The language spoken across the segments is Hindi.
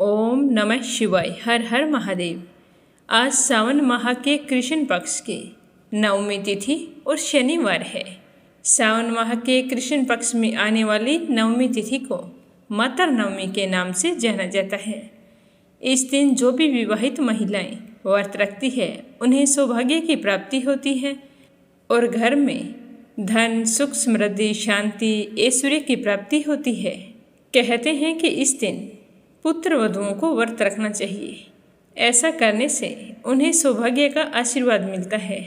ओम नमः शिवाय। हर हर महादेव। आज सावन माह के कृष्ण पक्ष के नवमी तिथि और शनिवार है। सावन माह के कृष्ण पक्ष में आने वाली नवमी तिथि को माता नवमी के नाम से जाना जाता है। इस दिन जो भी विवाहित महिलाएं व्रत रखती है उन्हें सौभाग्य की प्राप्ति होती है और घर में धन, सुख, समृद्धि, शांति, ऐश्वर्य की प्राप्ति होती है। कहते हैं कि इस दिन पुत्र वधुओं को व्रत रखना चाहिए। ऐसा करने से उन्हें सौभाग्य का आशीर्वाद मिलता है।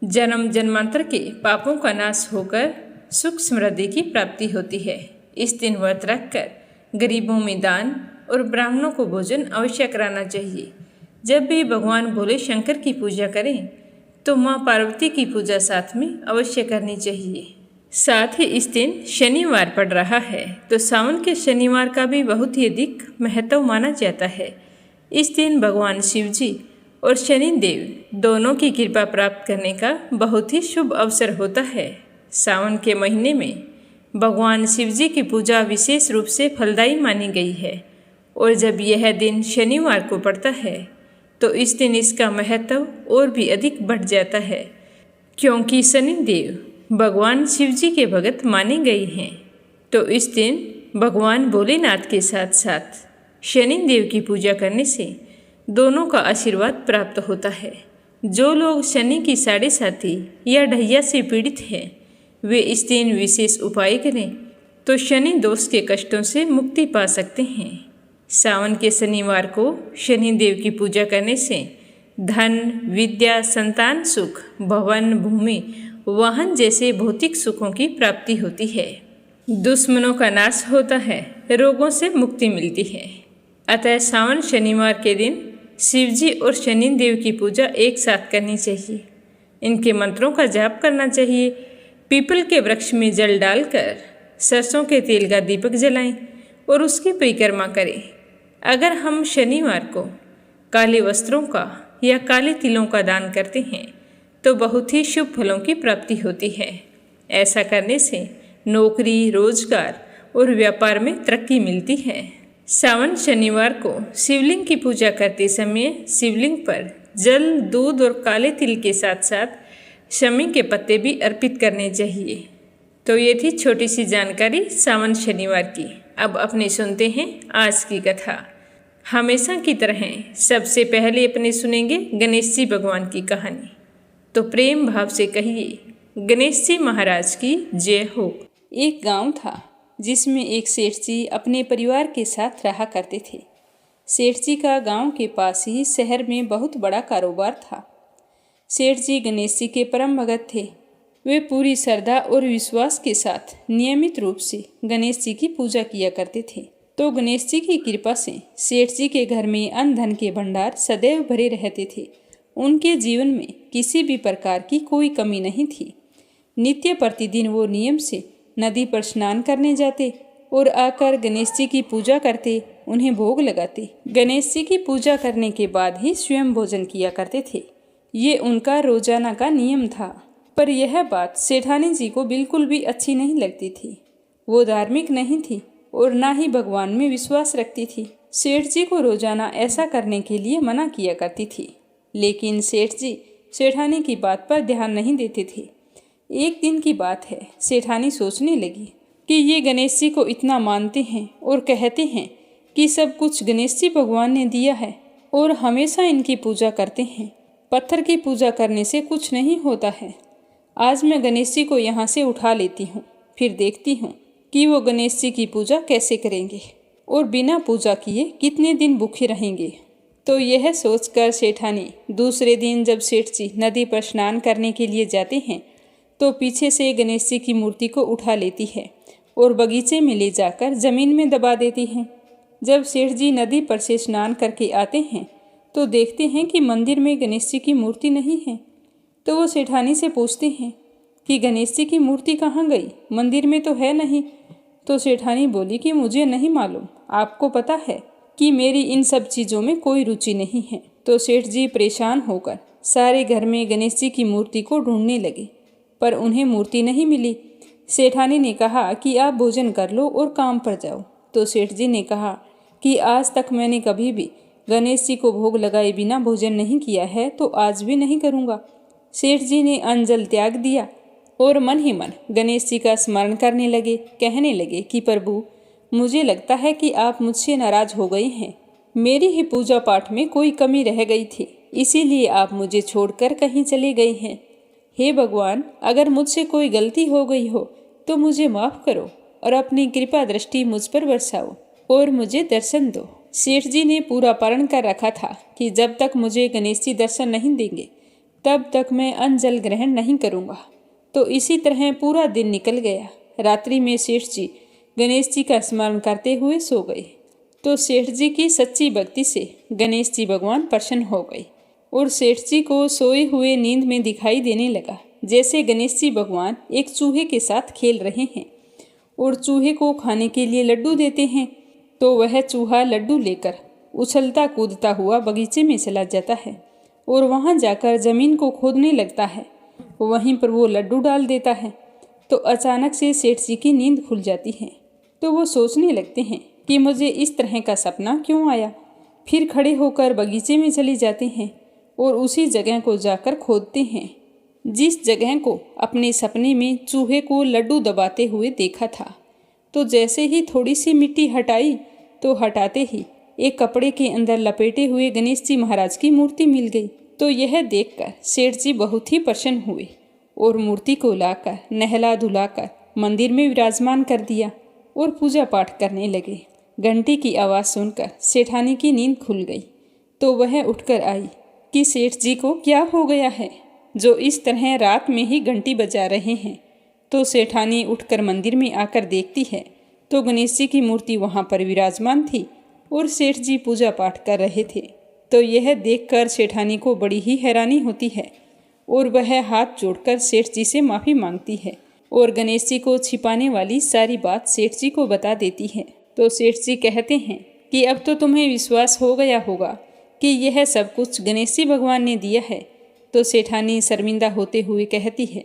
जन्म जन्मांतर के पापों का नाश होकर सुख समृद्धि की प्राप्ति होती है। इस दिन व्रत रखकर गरीबों में दान और ब्राह्मणों को भोजन अवश्य कराना चाहिए। जब भी भगवान भोले शंकर की पूजा करें तो माँ पार्वती की पूजा साथ में अवश्य करनी चाहिए। साथ ही इस दिन शनिवार पड़ रहा है तो सावन के शनिवार का भी बहुत ही अधिक महत्व माना जाता है। इस दिन भगवान शिव जी और शनि देव दोनों की कृपा प्राप्त करने का बहुत ही शुभ अवसर होता है। सावन के महीने में भगवान शिव जी की पूजा विशेष रूप से फलदायी मानी गई है और जब यह दिन शनिवार को पड़ता है तो इस दिन इसका महत्व और भी अधिक बढ़ जाता है, क्योंकि शनि देव भगवान शिव जी के भगत माने गए हैं। तो इस दिन भगवान भोलेनाथ के साथ साथ शनि देव की पूजा करने से दोनों का आशीर्वाद प्राप्त होता है। जो लोग शनि की साढ़े साथी या ढैया से पीड़ित हैं वे इस दिन विशेष उपाय करें तो शनि दोष के कष्टों से मुक्ति पा सकते हैं। सावन के शनिवार को शनि देव की पूजा करने से धन, विद्या, संतान सुख, भवन, भूमि, वाहन जैसे भौतिक सुखों की प्राप्ति होती है। दुश्मनों का नाश होता है, रोगों से मुक्ति मिलती है। अतः सावन शनिवार के दिन शिव जी और शनि देव की पूजा एक साथ करनी चाहिए। इनके मंत्रों का जाप करना चाहिए। पीपल के वृक्ष में जल डालकर सरसों के तेल का दीपक जलाएं और उसकी परिक्रमा करें। अगर हम शनिवार को काले वस्त्रों का या काले तिलों का दान करते हैं तो बहुत ही शुभ फलों की प्राप्ति होती है। ऐसा करने से नौकरी, रोजगार और व्यापार में तरक्की मिलती है। सावन शनिवार को शिवलिंग की पूजा करते समय शिवलिंग पर जल, दूध और काले तिल के साथ साथ शमी के पत्ते भी अर्पित करने चाहिए। तो ये थी छोटी सी जानकारी सावन शनिवार की। अब अपने सुनते हैं आज की कथा। हमेशा की तरह सबसे पहले अपने सुनेंगे गणेश जी भगवान की कहानी। तो प्रेम भाव से कहिए, गणेश जी महाराज की जय हो। एक गांव था जिसमें एक सेठ जी अपने परिवार के साथ रहा करते थे। सेठ जी का गांव के पास ही शहर में बहुत बड़ा कारोबार था। सेठ जी गणेश जी के परम भगत थे। वे पूरी श्रद्धा और विश्वास के साथ नियमित रूप से गणेश जी की पूजा किया करते थे। तो गणेश जी की कृपा से सेठ जी के घर में अन्न धन के भंडार सदैव भरे रहते थे। उनके जीवन में किसी भी प्रकार की कोई कमी नहीं थी। नित्य प्रतिदिन वो नियम से नदी पर स्नान करने जाते और आकर गणेश जी की पूजा करते, उन्हें भोग लगाते। गणेश जी की पूजा करने के बाद ही स्वयं भोजन किया करते थे। ये उनका रोजाना का नियम था। पर यह बात सेठानी जी को बिल्कुल भी अच्छी नहीं लगती थी। वो धार्मिक नहीं थी और ना ही भगवान में विश्वास रखती थी। सेठ जी को रोजाना ऐसा करने के लिए मना किया करती थी, लेकिन सेठ जी सेठानी की बात पर ध्यान नहीं देते थे। एक दिन की बात है, सेठानी सोचने लगी कि ये गणेश जी को इतना मानते हैं और कहते हैं कि सब कुछ गणेश जी भगवान ने दिया है और हमेशा इनकी पूजा करते हैं। पत्थर की पूजा करने से कुछ नहीं होता है। आज मैं गणेश जी को यहाँ से उठा लेती हूँ, फिर देखती हूँ कि वो गणेश जी की पूजा कैसे करेंगे और बिना पूजा किए कितने दिन भूखे रहेंगे। तो यह सोचकर सेठानी दूसरे दिन जब सेठ जी नदी पर स्नान करने के लिए जाते हैं तो पीछे से गणेश जी की मूर्ति को उठा लेती है और बगीचे में ले जाकर जमीन में दबा देती है। जब सेठ जी नदी पर से स्नान करके आते हैं तो देखते हैं कि मंदिर में गणेश जी की मूर्ति नहीं है। तो वो सेठानी से पूछते हैं कि गणेश जी की मूर्ति कहाँ गई, मंदिर में तो है नहीं। तो सेठानी बोली कि मुझे नहीं मालूम, आपको पता है कि मेरी इन सब चीज़ों में कोई रुचि नहीं है। तो सेठ जी परेशान होकर सारे घर में गणेश जी की मूर्ति को ढूंढने लगे, पर उन्हें मूर्ति नहीं मिली। सेठानी ने कहा कि आप भोजन कर लो और काम पर जाओ। तो सेठ जी ने कहा कि आज तक मैंने कभी भी गणेश जी को भोग लगाए बिना भोजन नहीं किया है, तो आज भी नहीं करूँगा। सेठ जी ने अन्न जल त्याग दिया और मन ही मन गणेश जी का स्मरण करने लगे। कहने लगे कि प्रभु, मुझे लगता है कि आप मुझसे नाराज हो गए हैं। मेरी ही पूजा पाठ में कोई कमी रह गई थी, इसीलिए आप मुझे छोड़कर कहीं चले गए हैं। हे भगवान, अगर मुझसे कोई गलती हो गई हो तो मुझे माफ़ करो और अपनी कृपा दृष्टि मुझ पर बरसाओ और मुझे दर्शन दो। सेठ जी ने पूरा प्रण कर रखा था कि जब तक मुझे गणेश जी दर्शन नहीं देंगे तब तक मैं अन्न जल ग्रहण नहीं करूँगा। तो इसी तरह पूरा दिन निकल गया। रात्रि में सेठ जी गणेश जी का स्मरण करते हुए सो गए। तो सेठ जी की सच्ची भक्ति से गणेश जी भगवान प्रसन्न हो गए और सेठ जी को सोए हुए नींद में दिखाई देने लगा जैसे गणेश जी भगवान एक चूहे के साथ खेल रहे हैं और चूहे को खाने के लिए लड्डू देते हैं। तो वह चूहा लड्डू लेकर उछलता कूदता हुआ बगीचे में चला जाता है और वहां जाकर जमीन को खोदने लगता है। वहीं पर वो लड्डू डाल देता है। तो अचानक से सेठ जी की नींद खुल जाती है। तो वो सोचने लगते हैं कि मुझे इस तरह का सपना क्यों आया। फिर खड़े होकर बगीचे में चले जाते हैं और उसी जगह को जाकर खोदते हैं जिस जगह को अपने सपने में चूहे को लड्डू दबाते हुए देखा था। तो जैसे ही थोड़ी सी मिट्टी हटाई तो हटाते ही एक कपड़े के अंदर लपेटे हुए गणेश जी महाराज की मूर्ति मिल गई। तो यह देखकर सेठ जी बहुत ही प्रसन्न हुए और मूर्ति को लाकर नहला धुलाकर मंदिर में विराजमान कर दिया और पूजा पाठ करने लगे। घंटी की आवाज़ सुनकर सेठानी की नींद खुल गई। तो वह उठकर आई कि सेठ जी को क्या हो गया है जो इस तरह रात में ही घंटी बजा रहे हैं। तो सेठानी उठकर मंदिर में आकर देखती है तो गणेश जी की मूर्ति वहाँ पर विराजमान थी और सेठ जी पूजा पाठ कर रहे थे। तो यह देखकर सेठानी को बड़ी ही हैरानी होती है और वह हाथ जोड़कर सेठ जी से माफ़ी मांगती है और गणेश जी को छिपाने वाली सारी बात सेठ जी को बता देती है। तो सेठ जी कहते हैं कि अब तो तुम्हें विश्वास हो गया होगा कि यह सब कुछ गणेश जी भगवान ने दिया है। तो सेठानी शर्मिंदा होते हुए कहती है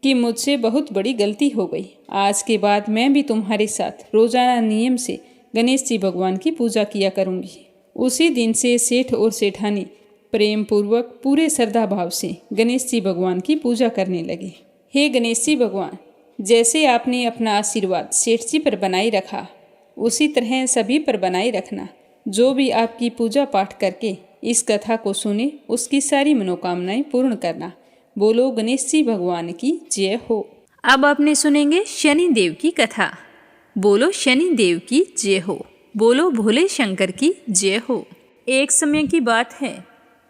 कि मुझसे बहुत बड़ी गलती हो गई। आज के बाद मैं भी तुम्हारे साथ रोजाना नियम से गणेश जी भगवान की पूजा किया करूँगी। उसी दिन से सेठ और सेठानी प्रेम पूर्वक पूरे श्रद्धा भाव से गणेश जी भगवान की पूजा करने लगे। हे गणेश जी भगवान, जैसे आपने अपना आशीर्वाद सेठ जी पर बनाए रखा उसी तरह सभी पर बनाए रखना। जो भी आपकी पूजा पाठ करके इस कथा को सुने उसकी सारी मनोकामनाएं पूर्ण करना। बोलो गणेश जी भगवान की जय हो। अब आपने सुनेंगे शनि देव की कथा। बोलो शनि देव की जय हो। बोलो भोले शंकर की जय हो। एक समय की बात है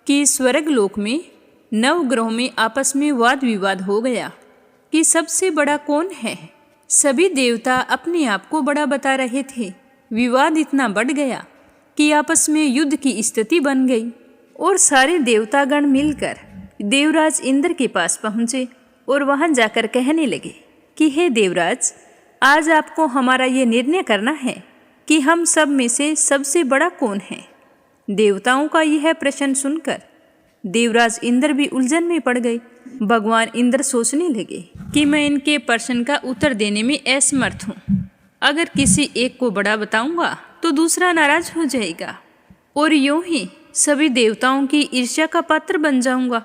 कि स्वर्ग लोक में 9 ग्रहों में आपस में वाद विवाद हो गया कि सबसे बड़ा कौन है। सभी देवता अपने आप को बड़ा बता रहे थे। विवाद इतना बढ़ गया कि आपस में युद्ध की स्थिति बन गई और सारे देवतागण मिलकर देवराज इंद्र के पास पहुँचे और वहां जाकर कहने लगे कि हे देवराज, आज आपको हमारा ये निर्णय करना है कि हम सब में से सबसे बड़ा कौन है। देवताओं का यह प्रश्न सुनकर देवराज इंद्र भी उलझन में पड़ गए। भगवान इंद्र सोचने लगे कि मैं इनके प्रश्न का उत्तर देने में असमर्थ हूँ। अगर किसी एक को बड़ा बताऊंगा तो दूसरा नाराज हो जाएगा और यूं ही सभी देवताओं की ईर्ष्या का पात्र बन जाऊंगा।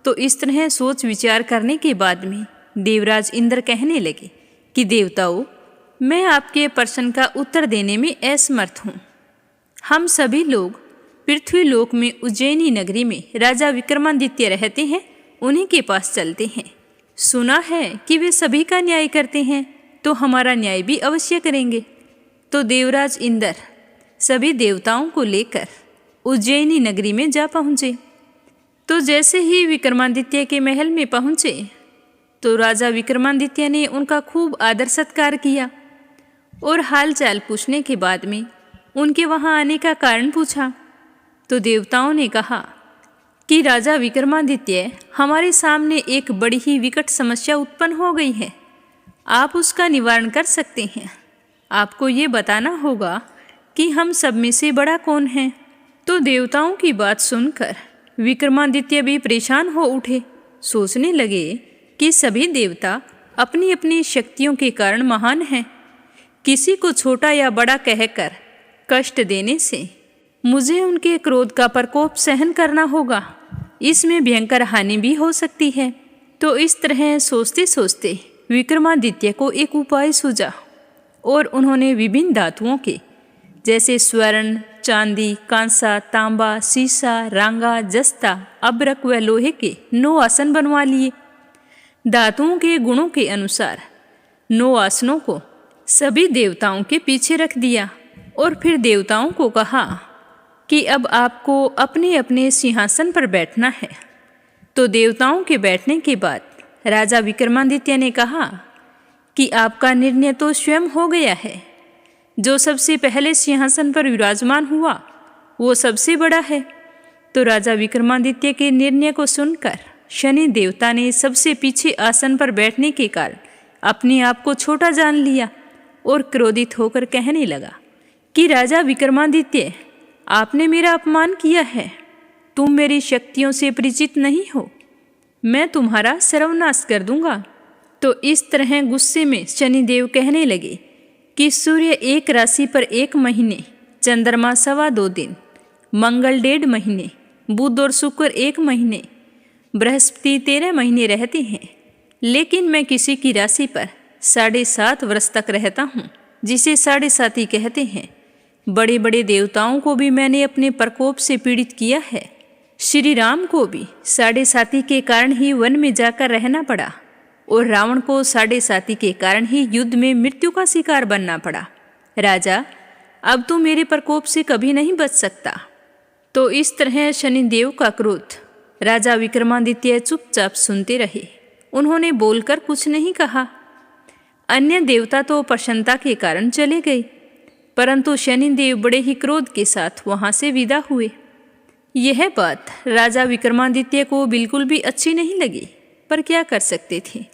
तो इस तरह सोच विचार करने के बाद में देवराज इंद्र कहने लगे कि देवताओं, मैं आपके प्रश्न का उत्तर देने में असमर्थ हूँ। हम सभी लोग पृथ्वी लोक में उज्जैनी नगरी में राजा विक्रमादित्य रहते हैं, उन्हीं के पास चलते हैं। सुना है कि वे सभी का न्याय करते हैं, तो हमारा न्याय भी अवश्य करेंगे। तो देवराज इंद्र सभी देवताओं को लेकर उज्जैनी नगरी में जा पहुँचे। तो जैसे ही विक्रमादित्य के महल में पहुँचे तो राजा विक्रमादित्य ने उनका खूब आदर सत्कार किया और हाल चाल पूछने के बाद में उनके वहाँ आने का कारण पूछा। तो देवताओं ने कहा कि राजा विक्रमादित्य, हमारे सामने एक बड़ी ही विकट समस्या उत्पन्न हो गई है, आप उसका निवारण कर सकते हैं। आपको ये बताना होगा कि हम सब में से बड़ा कौन है। तो देवताओं की बात सुनकर विक्रमादित्य भी परेशान हो उठे। सोचने लगे कि सभी देवता अपनी अपनी शक्तियों के कारण महान हैं। किसी को छोटा या बड़ा कहकर कष्ट देने से मुझे उनके क्रोध का प्रकोप सहन करना होगा। इसमें भयंकर हानि भी हो सकती है। तो इस तरह सोचते सोचते विक्रमादित्य को एक उपाय सूझा और उन्होंने विभिन्न धातुओं के जैसे स्वर्ण, चांदी, कांसा, तांबा, सीसा, रांगा, जस्ता, अब्रक व लोहे के 9 आसन बनवा लिए। धातुओं के गुणों के अनुसार 9 आसनों को सभी देवताओं के पीछे रख दिया और फिर देवताओं को कहा कि अब आपको अपने अपने सिंहासन पर बैठना है। तो देवताओं के बैठने के बाद राजा विक्रमादित्य ने कहा कि आपका निर्णय तो स्वयं हो गया है। जो सबसे पहले सिंहासन पर विराजमान हुआ वो सबसे बड़ा है। तो राजा विक्रमादित्य के निर्णय को सुनकर शनि देवता ने सबसे पीछे आसन पर बैठने के कारण अपने आप को छोटा जान लिया और क्रोधित होकर कहने लगा कि राजा विक्रमादित्य, आपने मेरा अपमान किया है। तुम मेरी शक्तियों से परिचित नहीं हो। मैं तुम्हारा सर्वनाश कर दूंगा। तो इस तरह गुस्से में शनिदेव कहने लगे कि सूर्य एक राशि पर 1 महीने, चंद्रमा 2.25 दिन, मंगल 1.5 महीने, बुध और शुक्र 1 महीने, बृहस्पति 13 महीने रहते हैं, लेकिन मैं किसी की राशि पर 7.5 वर्ष तक रहता हूँ, जिसे 7.5 कहते हैं। बड़े बड़े देवताओं को भी मैंने अपने प्रकोप से पीड़ित किया है। श्री राम को भी 7.5 के कारण ही वन में जाकर रहना पड़ा और रावण को 7.5 के कारण ही युद्ध में मृत्यु का शिकार बनना पड़ा। राजा, अब तू मेरे प्रकोप से कभी नहीं बच सकता। तो इस तरह शनिदेव का क्रोध राजा विक्रमादित्य चुपचाप सुनते रहे। उन्होंने बोलकर कुछ नहीं कहा। अन्य देवता तो प्रसन्नता के कारण चले गए, परंतु शनिदेव बड़े ही क्रोध के साथ वहां से विदा हुए। यह बात राजा विक्रमादित्य को बिल्कुल भी अच्छी नहीं लगी, पर क्या कर सकते थे।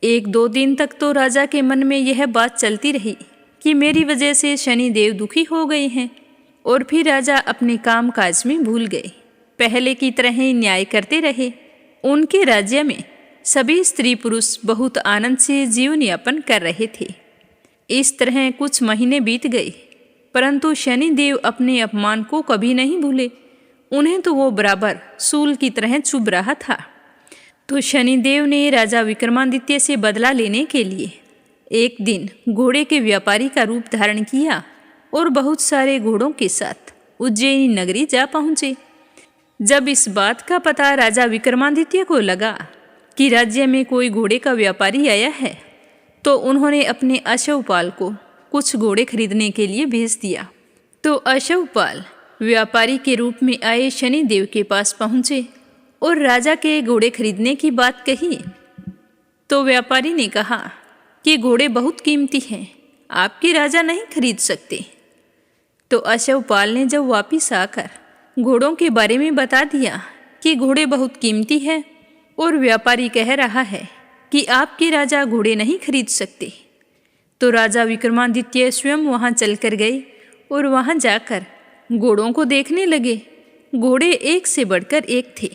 1-2 दिन तक तो राजा के मन में यह बात चलती रही कि मेरी वजह से शनिदेव दुखी हो गए हैं, और फिर राजा अपने काम काज में भूल गए। पहले की तरह ही न्याय करते रहे। उनके राज्य में सभी स्त्री पुरुष बहुत आनंद से जीवन यापन कर रहे थे। इस तरह कुछ महीने बीत गए, परंतु शनिदेव अपने अपमान को कभी नहीं भूले। उन्हें तो वो बराबर सूल की तरह चुभ रहा था। तो शनिदेव ने राजा विक्रमादित्य से बदला लेने के लिए एक दिन घोड़े के व्यापारी का रूप धारण किया और बहुत सारे घोड़ों के साथ उज्जैनी नगरी जा पहुँचे। जब इस बात का पता राजा विक्रमादित्य को लगा कि राज्य में कोई घोड़े का व्यापारी आया है, तो उन्होंने अपने अश्वपाल को कुछ घोड़े खरीदने के लिए भेज दिया। तो अश्वपाल व्यापारी के रूप में आए शनिदेव के पास पहुँचे और राजा के घोड़े खरीदने की बात कही। तो व्यापारी ने कहा कि घोड़े बहुत कीमती हैं, आपके राजा नहीं खरीद सकते। तो अश्वपाल ने जब वापिस आकर घोड़ों के बारे में बता दिया कि घोड़े बहुत कीमती है और व्यापारी कह रहा है कि आपके राजा घोड़े नहीं खरीद सकते, तो राजा विक्रमादित्य स्वयं वहां चलकर गए और वहां जाकर घोड़ों को देखने लगे। घोड़े एक से बढ़कर एक थे।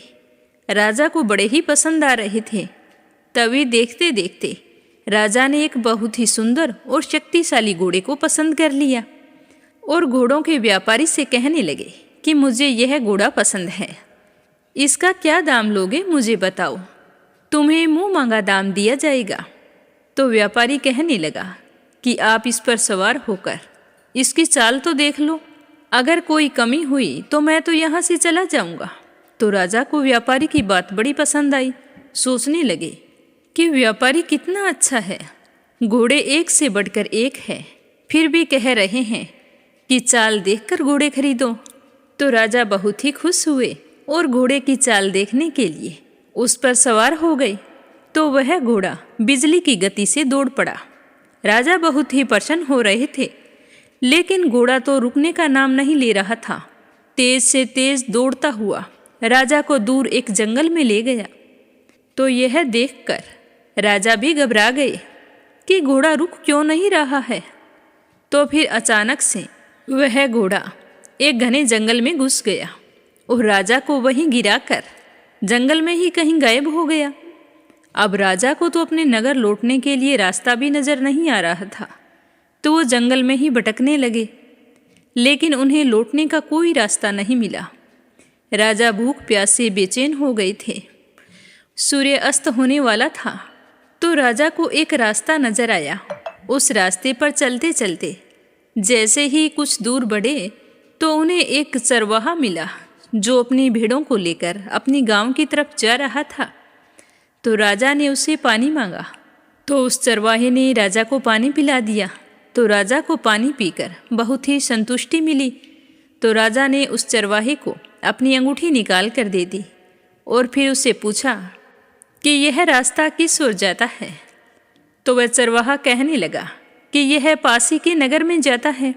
राजा को बड़े ही पसंद आ रहे थे। तभी देखते देखते राजा ने एक बहुत ही सुंदर और शक्तिशाली घोड़े को पसंद कर लिया और घोड़ों के व्यापारी से कहने लगे कि मुझे यह घोड़ा पसंद है, इसका क्या दाम लोगे मुझे बताओ, तुम्हें मुंह मांगा दाम दिया जाएगा। तो व्यापारी कहने लगा कि आप इस पर सवार होकर इसकी चाल तो देख लो, अगर कोई कमी हुई तो मैं तो यहाँ से चला जाऊँगा। तो राजा को व्यापारी की बात बड़ी पसंद आई। सोचने लगे कि व्यापारी कितना अच्छा है, घोड़े एक से बढ़कर एक है, फिर भी कह रहे हैं कि चाल देखकर घोड़े खरीदो। तो राजा बहुत ही खुश हुए और घोड़े की चाल देखने के लिए उस पर सवार हो गए। तो वह घोड़ा बिजली की गति से दौड़ पड़ा। राजा बहुत ही प्रसन्न हो रहे थे, लेकिन घोड़ा तो रुकने का नाम नहीं ले रहा था। तेज से तेज दौड़ता हुआ राजा को दूर एक जंगल में ले गया। तो यह देखकर राजा भी घबरा गए कि घोड़ा रुक क्यों नहीं रहा है। तो फिर अचानक से वह घोड़ा एक घने जंगल में घुस गया और राजा को वहीं गिराकर जंगल में ही कहीं गायब हो गया। अब राजा को तो अपने नगर लौटने के लिए रास्ता भी नजर नहीं आ रहा था, तो वो जंगल में ही भटकने लगे। लेकिन उन्हें लौटने का कोई रास्ता नहीं मिला। राजा भूख प्यास से बेचैन हो गए थे। सूर्य अस्त होने वाला था तो राजा को एक रास्ता नजर आया। उस रास्ते पर चलते चलते जैसे ही कुछ दूर बढ़े तो उन्हें एक चरवाहा मिला जो अपनी भेड़ों को लेकर अपनी गांव की तरफ जा रहा था। तो राजा ने उससे पानी मांगा तो उस चरवाहे ने राजा को पानी पिला दिया। तो राजा को पानी पीकर बहुत ही संतुष्टि मिली। तो राजा ने उस चरवाहे को अपनी अंगूठी निकाल कर दे दी और फिर उससे पूछा कि यह रास्ता किस ओर जाता है। तो वह चरवाहा कहने लगा कि यह पास ही के नगर में जाता है।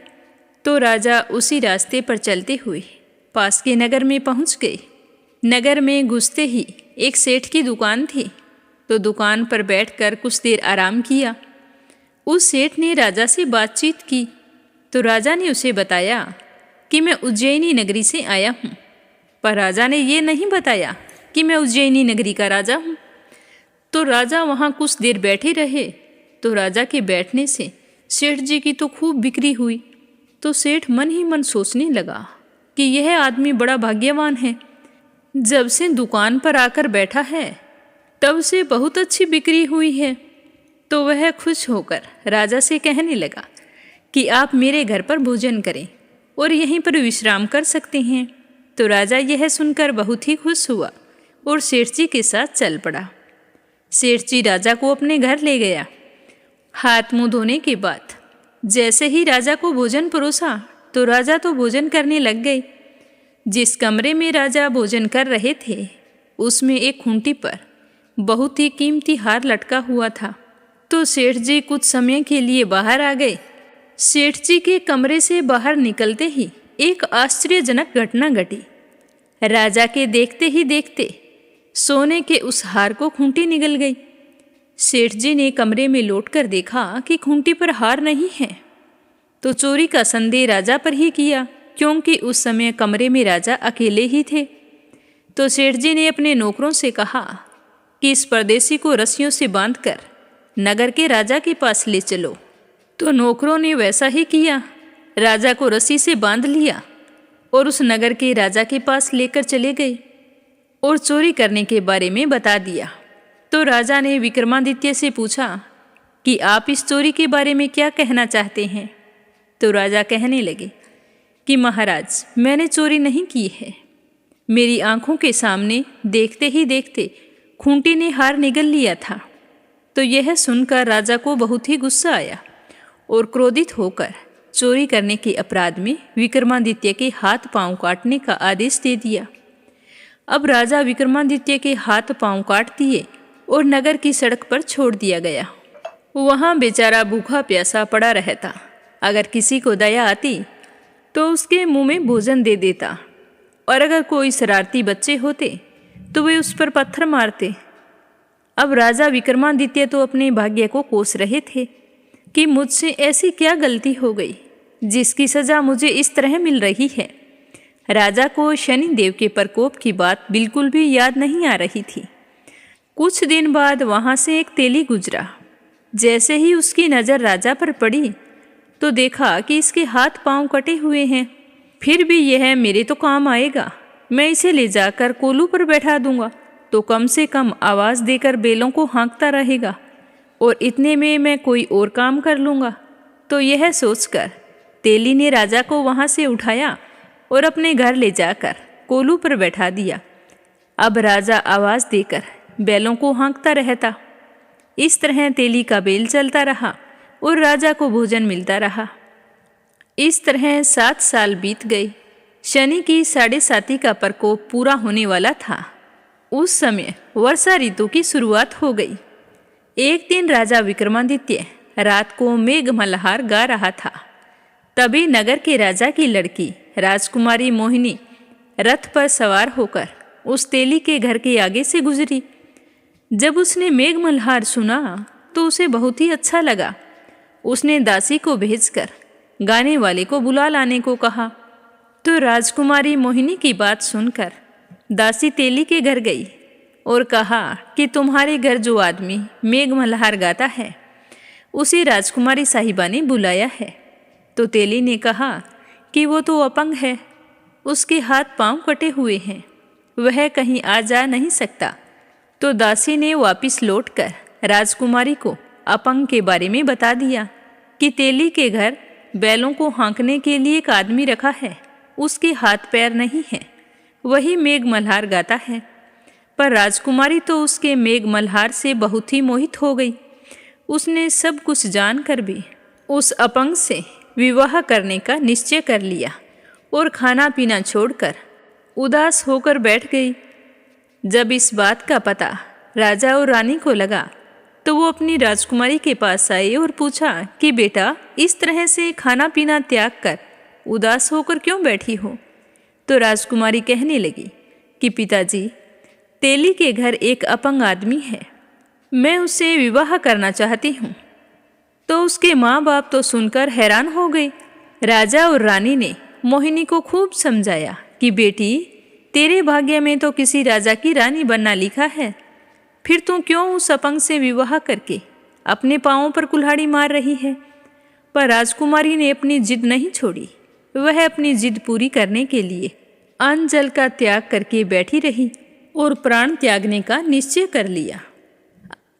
तो राजा उसी रास्ते पर चलते हुए पास के नगर में पहुंच गए। नगर में घुसते ही एक सेठ की दुकान थी। तो दुकान पर बैठकर कुछ देर आराम किया। उस सेठ ने राजा से बातचीत की। तो राजा ने उसे बताया कि मैं उज्जैनी नगरी से आया हूँ। पर राजा ने ये नहीं बताया कि मैं उज्जैनी नगरी का राजा हूँ। तो राजा वहाँ कुछ देर बैठे रहे। तो राजा के बैठने से सेठ जी की तो खूब बिक्री हुई। तो सेठ मन ही मन सोचने लगा कि यह आदमी बड़ा भाग्यवान है, जब से दुकान पर आकर बैठा है तब से बहुत अच्छी बिक्री हुई है। तो वह खुश होकर राजा से कहने लगा कि आप मेरे घर पर भोजन करें और यहीं पर विश्राम कर सकते हैं। तो राजा यह सुनकर बहुत ही खुश हुआ और सेठ जी के साथ चल पड़ा। सेठ जी राजा को अपने घर ले गया। हाथ मुंह धोने के बाद जैसे ही राजा को भोजन परोसा तो राजा तो भोजन करने लग गए। जिस कमरे में राजा भोजन कर रहे थे उसमें एक खूंटी पर बहुत ही कीमती हार लटका हुआ था। तो सेठ जी कुछ समय के लिए बाहर आ गए। सेठ जी के कमरे से बाहर निकलते ही एक आश्चर्यजनक घटना घटी। राजा के देखते ही देखते सोने के उस हार को खूंटी निगल गई। सेठ जी ने कमरे में लौटकर देखा कि खूंटी पर हार नहीं है। तो चोरी का संदेह राजा पर ही किया, क्योंकि उस समय कमरे में राजा अकेले ही थे। तो सेठ जी ने अपने नौकरों से कहा कि इस परदेसी को रस्सियों से बांधकर नगर के राजा के पास ले चलो। तो नौकरों ने वैसा ही किया। राजा को रस्सी से बांध लिया और उस नगर के राजा के पास लेकर चले गए और चोरी करने के बारे में बता दिया। तो राजा ने विक्रमादित्य से पूछा कि आप इस चोरी के बारे में क्या कहना चाहते हैं। तो राजा कहने लगे कि महाराज, मैंने चोरी नहीं की है। मेरी आंखों के सामने देखते ही देखते खूंटी ने हार निगल लिया था। तो यह सुनकर राजा को बहुत ही गुस्सा आया और क्रोधित होकर चोरी करने के अपराध में विक्रमादित्य के हाथ पांव काटने का आदेश दे दिया। अब राजा विक्रमादित्य के हाथ पांव काट दिए और नगर की सड़क पर छोड़ दिया गया। वहाँ बेचारा भूखा प्यासा पड़ा रहता। अगर किसी को दया आती तो उसके मुंह में भोजन दे देता, और अगर कोई शरारती बच्चे होते तो वे उस पर पत्थर मारते। अब राजा विक्रमादित्य तो अपने भाग्य को कोस रहे थे कि मुझसे ऐसी क्या गलती हो गई जिसकी सजा मुझे इस तरह मिल रही है। राजा को शनि देव के प्रकोप की बात बिल्कुल भी याद नहीं आ रही थी। कुछ दिन बाद वहाँ से एक तेली गुजरा। जैसे ही उसकी नज़र राजा पर पड़ी तो देखा कि इसके हाथ पांव कटे हुए हैं। फिर भी यह मेरे तो काम आएगा, मैं इसे ले जाकर कोलू पर बैठा दूंगा तो कम से कम आवाज़ देकर बैलों को हाँकता रहेगा और इतने में मैं कोई और काम कर लूँगा। तो यह सोचकर तेली ने राजा को वहाँ से उठाया और अपने घर ले जाकर कोलू पर बैठा दिया। अब राजा आवाज़ देकर बैलों को हाँकता रहता। इस तरह तेली का बेल चलता रहा और राजा को भोजन मिलता रहा। इस तरह 7 साल बीत गए। शनि की 7.5 का प्रकोप पूरा होने वाला था। उस समय वर्षा ऋतु की शुरुआत हो गई। एक दिन राजा विक्रमादित्य रात को मेघ मल्हार गा रहा था। तभी नगर के राजा की लड़की राजकुमारी मोहिनी रथ पर सवार होकर उस तेली के घर के आगे से गुजरी। जब उसने मेघ मल्हार सुना तो उसे बहुत ही अच्छा लगा। उसने दासी को भेजकर गाने वाले को बुला लाने को कहा। तो राजकुमारी मोहिनी की बात सुनकर दासी तेली के घर गई और कहा कि तुम्हारे घर जो आदमी मेघ मल्हार गाता है उसे राजकुमारी साहिबा ने बुलाया है। तो तेली ने कहा क्योंकि वो तो अपंग है, उसके हाथ पांव कटे हुए हैं, वह कहीं आ जा नहीं सकता। तो दासी ने वापस लौटकर राजकुमारी को अपंग के बारे में बता दिया कि तेली के घर बैलों को हाँकने के लिए एक आदमी रखा है, उसके हाथ पैर नहीं हैं, वही मेघ मल्हार गाता है। पर राजकुमारी तो उसके मेघ मल्हार से बहुत ही मोहित हो गई। उसने सब कुछ जानकर भी उस अपंग से विवाह करने का निश्चय कर लिया और खाना पीना छोड़कर उदास होकर बैठ गई। जब इस बात का पता राजा और रानी को लगा तो वो अपनी राजकुमारी के पास आए और पूछा कि बेटा, इस तरह से खाना पीना त्याग कर उदास होकर क्यों बैठी हो? तो राजकुमारी कहने लगी कि पिताजी, तेली के घर एक अपंग आदमी है, मैं उससे विवाह करना चाहती हूँ। तो उसके माँ बाप तो सुनकर हैरान हो गए। राजा और रानी ने मोहिनी को खूब समझाया कि बेटी, तेरे भाग्य में तो किसी राजा की रानी बनना लिखा है, फिर तू क्यों उस अपंग से विवाह करके अपने पाँवों पर कुल्हाड़ी मार रही है? पर राजकुमारी ने अपनी जिद नहीं छोड़ी। वह अपनी जिद पूरी करने के लिए अन्न जल का त्याग करके बैठी रही और प्राण त्यागने का निश्चय कर लिया।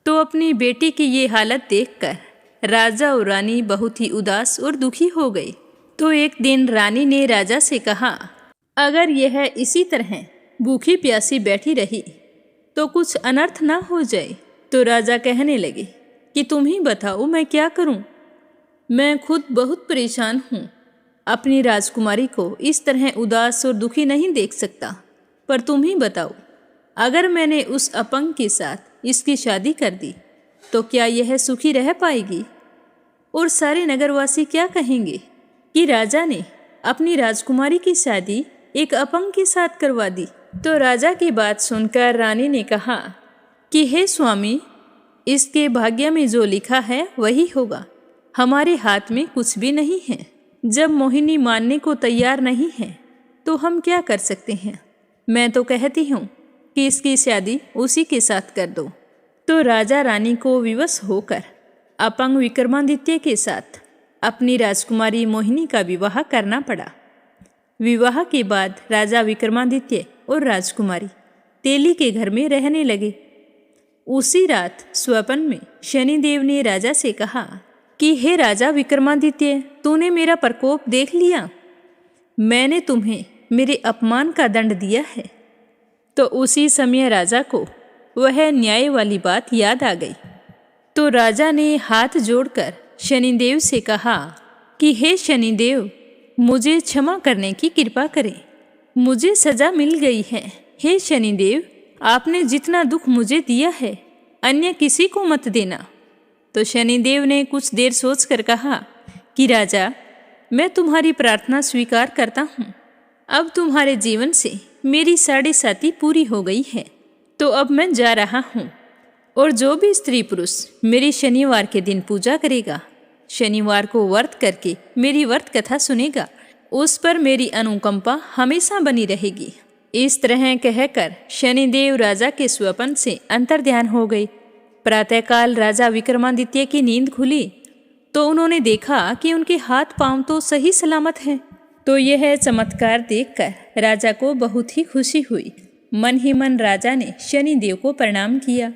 तो अपनी बेटी की ये हालत देखकर राजा और रानी बहुत ही उदास और दुखी हो गए। तो एक दिन रानी ने राजा से कहा, अगर यह इसी तरह भूखी प्यासी बैठी रही तो कुछ अनर्थ ना हो जाए। तो राजा कहने लगे कि तुम ही बताओ मैं क्या करूं? मैं खुद बहुत परेशान हूँ, अपनी राजकुमारी को इस तरह उदास और दुखी नहीं देख सकता। पर तुम ही बताओ, अगर मैंने उस अपंग के साथ इसकी शादी कर दी तो क्या यह सुखी रह पाएगी? और सारे नगरवासी क्या कहेंगे कि राजा ने अपनी राजकुमारी की शादी एक अपंग के साथ करवा दी? तो राजा की बात सुनकर रानी ने कहा कि हे स्वामी, इसके भाग्य में जो लिखा है वही होगा, हमारे हाथ में कुछ भी नहीं है। जब मोहिनी मानने को तैयार नहीं है तो हम क्या कर सकते हैं? मैं तो कहती हूँ कि इसकी शादी उसी के साथ कर दो। तो राजा रानी को विवश होकर अपंग विक्रमादित्य के साथ अपनी राजकुमारी मोहिनी का विवाह करना पड़ा। विवाह के बाद राजा विक्रमादित्य और राजकुमारी तेली के घर में रहने लगे। उसी रात स्वप्न में शनिदेव ने राजा से कहा कि हे राजा विक्रमादित्य, तूने मेरा प्रकोप देख लिया, मैंने तुम्हें मेरे अपमान का दंड दिया है। तो उसी समय राजा को वह न्याय वाली बात याद आ गई। तो राजा ने हाथ जोड़कर शनिदेव से कहा कि हे शनिदेव, मुझे क्षमा करने की कृपा करें, मुझे सजा मिल गई है। हे शनिदेव, आपने जितना दुख मुझे दिया है अन्य किसी को मत देना। तो शनिदेव ने कुछ देर सोचकर कहा कि राजा, मैं तुम्हारी प्रार्थना स्वीकार करता हूँ। अब तुम्हारे जीवन से मेरी 7.5 पूरी हो गई है, तो अब मैं जा रहा हूँ। और जो भी स्त्री पुरुष मेरी शनिवार के दिन पूजा करेगा, शनिवार को व्रत करके मेरी व्रत कथा सुनेगा, उस पर मेरी अनुकंपा हमेशा बनी रहेगी। इस तरह कहकर शनिदेव राजा के स्वप्न से अंतर्ध्यान हो गए। प्रातःकाल राजा विक्रमादित्य की नींद खुली तो उन्होंने देखा कि उनके हाथ पांव तो सही सलामत हैं। तो यह चमत्कार देखकर राजा को बहुत ही खुशी हुई। मन ही मन राजा ने शनिदेव को प्रणाम किया।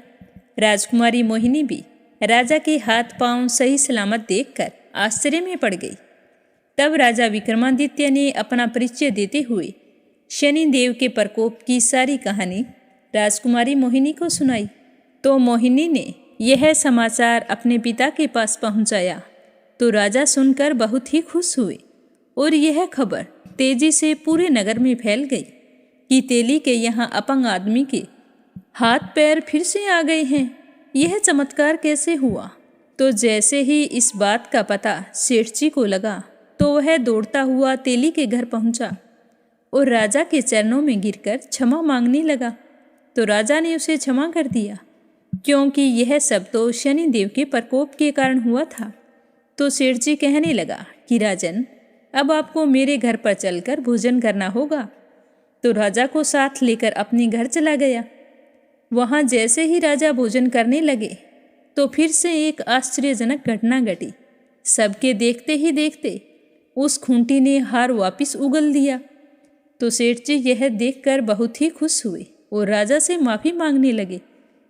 राजकुमारी मोहिनी भी राजा के हाथ पांव सही सलामत देखकर आश्चर्य में पड़ गई। तब राजा विक्रमादित्य ने अपना परिचय देते हुए शनिदेव के प्रकोप की सारी कहानी राजकुमारी मोहिनी को सुनाई। तो मोहिनी ने यह समाचार अपने पिता के पास पहुंचाया। तो राजा सुनकर बहुत ही खुश हुए और यह खबर तेजी से पूरे नगर में फैल गई कि तेली के यहाँ अपंग आदमी के हाथ पैर फिर से आ गए हैं। यह चमत्कार कैसे हुआ? तो जैसे ही इस बात का पता सेठ जी को लगा तो वह दौड़ता हुआ तेली के घर पहुंचा और राजा के चरणों में गिरकर क्षमा मांगने लगा। तो राजा ने उसे क्षमा कर दिया, क्योंकि यह सब तो शनिदेव के प्रकोप के कारण हुआ था। तो सेठ जी कहने लगा कि राजन, अब आपको मेरे घर पर चलकर भोजन करना होगा। तो राजा को साथ लेकर अपने घर चला गया। वहाँ जैसे ही राजा भोजन करने लगे तो फिर से एक आश्चर्यजनक घटना घटी। सबके देखते ही देखते उस खूंटी ने हार वापस उगल दिया। तो सेठ जी यह देखकर बहुत ही खुश हुए और राजा से माफ़ी मांगने लगे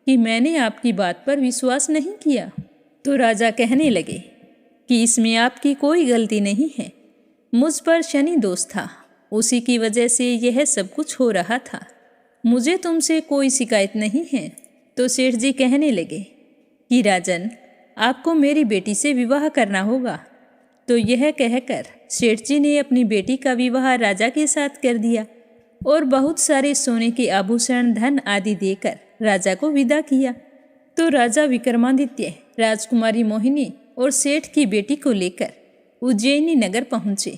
कि मैंने आपकी बात पर विश्वास नहीं किया। तो राजा कहने लगे कि इसमें आपकी कोई गलती नहीं है, मुझ पर शनि दोष था, उसी की वजह से यह सब कुछ हो रहा था, मुझे तुमसे कोई शिकायत नहीं है। तो सेठ जी कहने लगे कि राजन, आपको मेरी बेटी से विवाह करना होगा। तो यह कहकर सेठ जी ने अपनी बेटी का विवाह राजा के साथ कर दिया और बहुत सारे सोने के आभूषण, धन आदि देकर राजा को विदा किया। तो राजा विक्रमादित्य राजकुमारी मोहिनी और सेठ की बेटी को लेकर उज्जैनी नगर पहुँचे।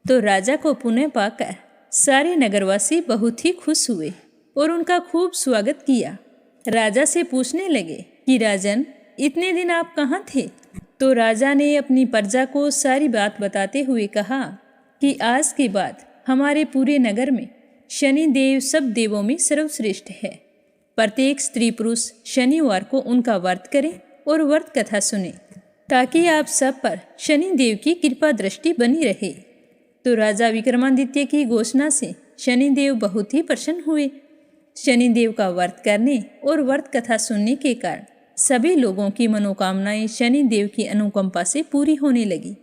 तो राजा को पुनः पाकर सारे नगरवासी बहुत ही खुश हुए और उनका खूब स्वागत किया। राजा से पूछने लगे कि राजन, इतने दिन आप कहाँ थे? तो राजा ने अपनी प्रजा को सारी बात बताते हुए कहा कि आज के बाद हमारे पूरे नगर में शनि देव सब देवों में सर्वश्रेष्ठ है। प्रत्येक स्त्री पुरुष शनिवार को उनका व्रत करें और व्रत कथा सुने, ताकि आप सब पर शनि देव की कृपा दृष्टि बनी रहे। तो राजा विक्रमादित्य की घोषणा से शनिदेव बहुत ही प्रसन्न हुए। शनिदेव का व्रत करने और व्रत कथा सुनने के कारण सभी लोगों की मनोकामनाएं शनिदेव की अनुकंपा से पूरी होने लगी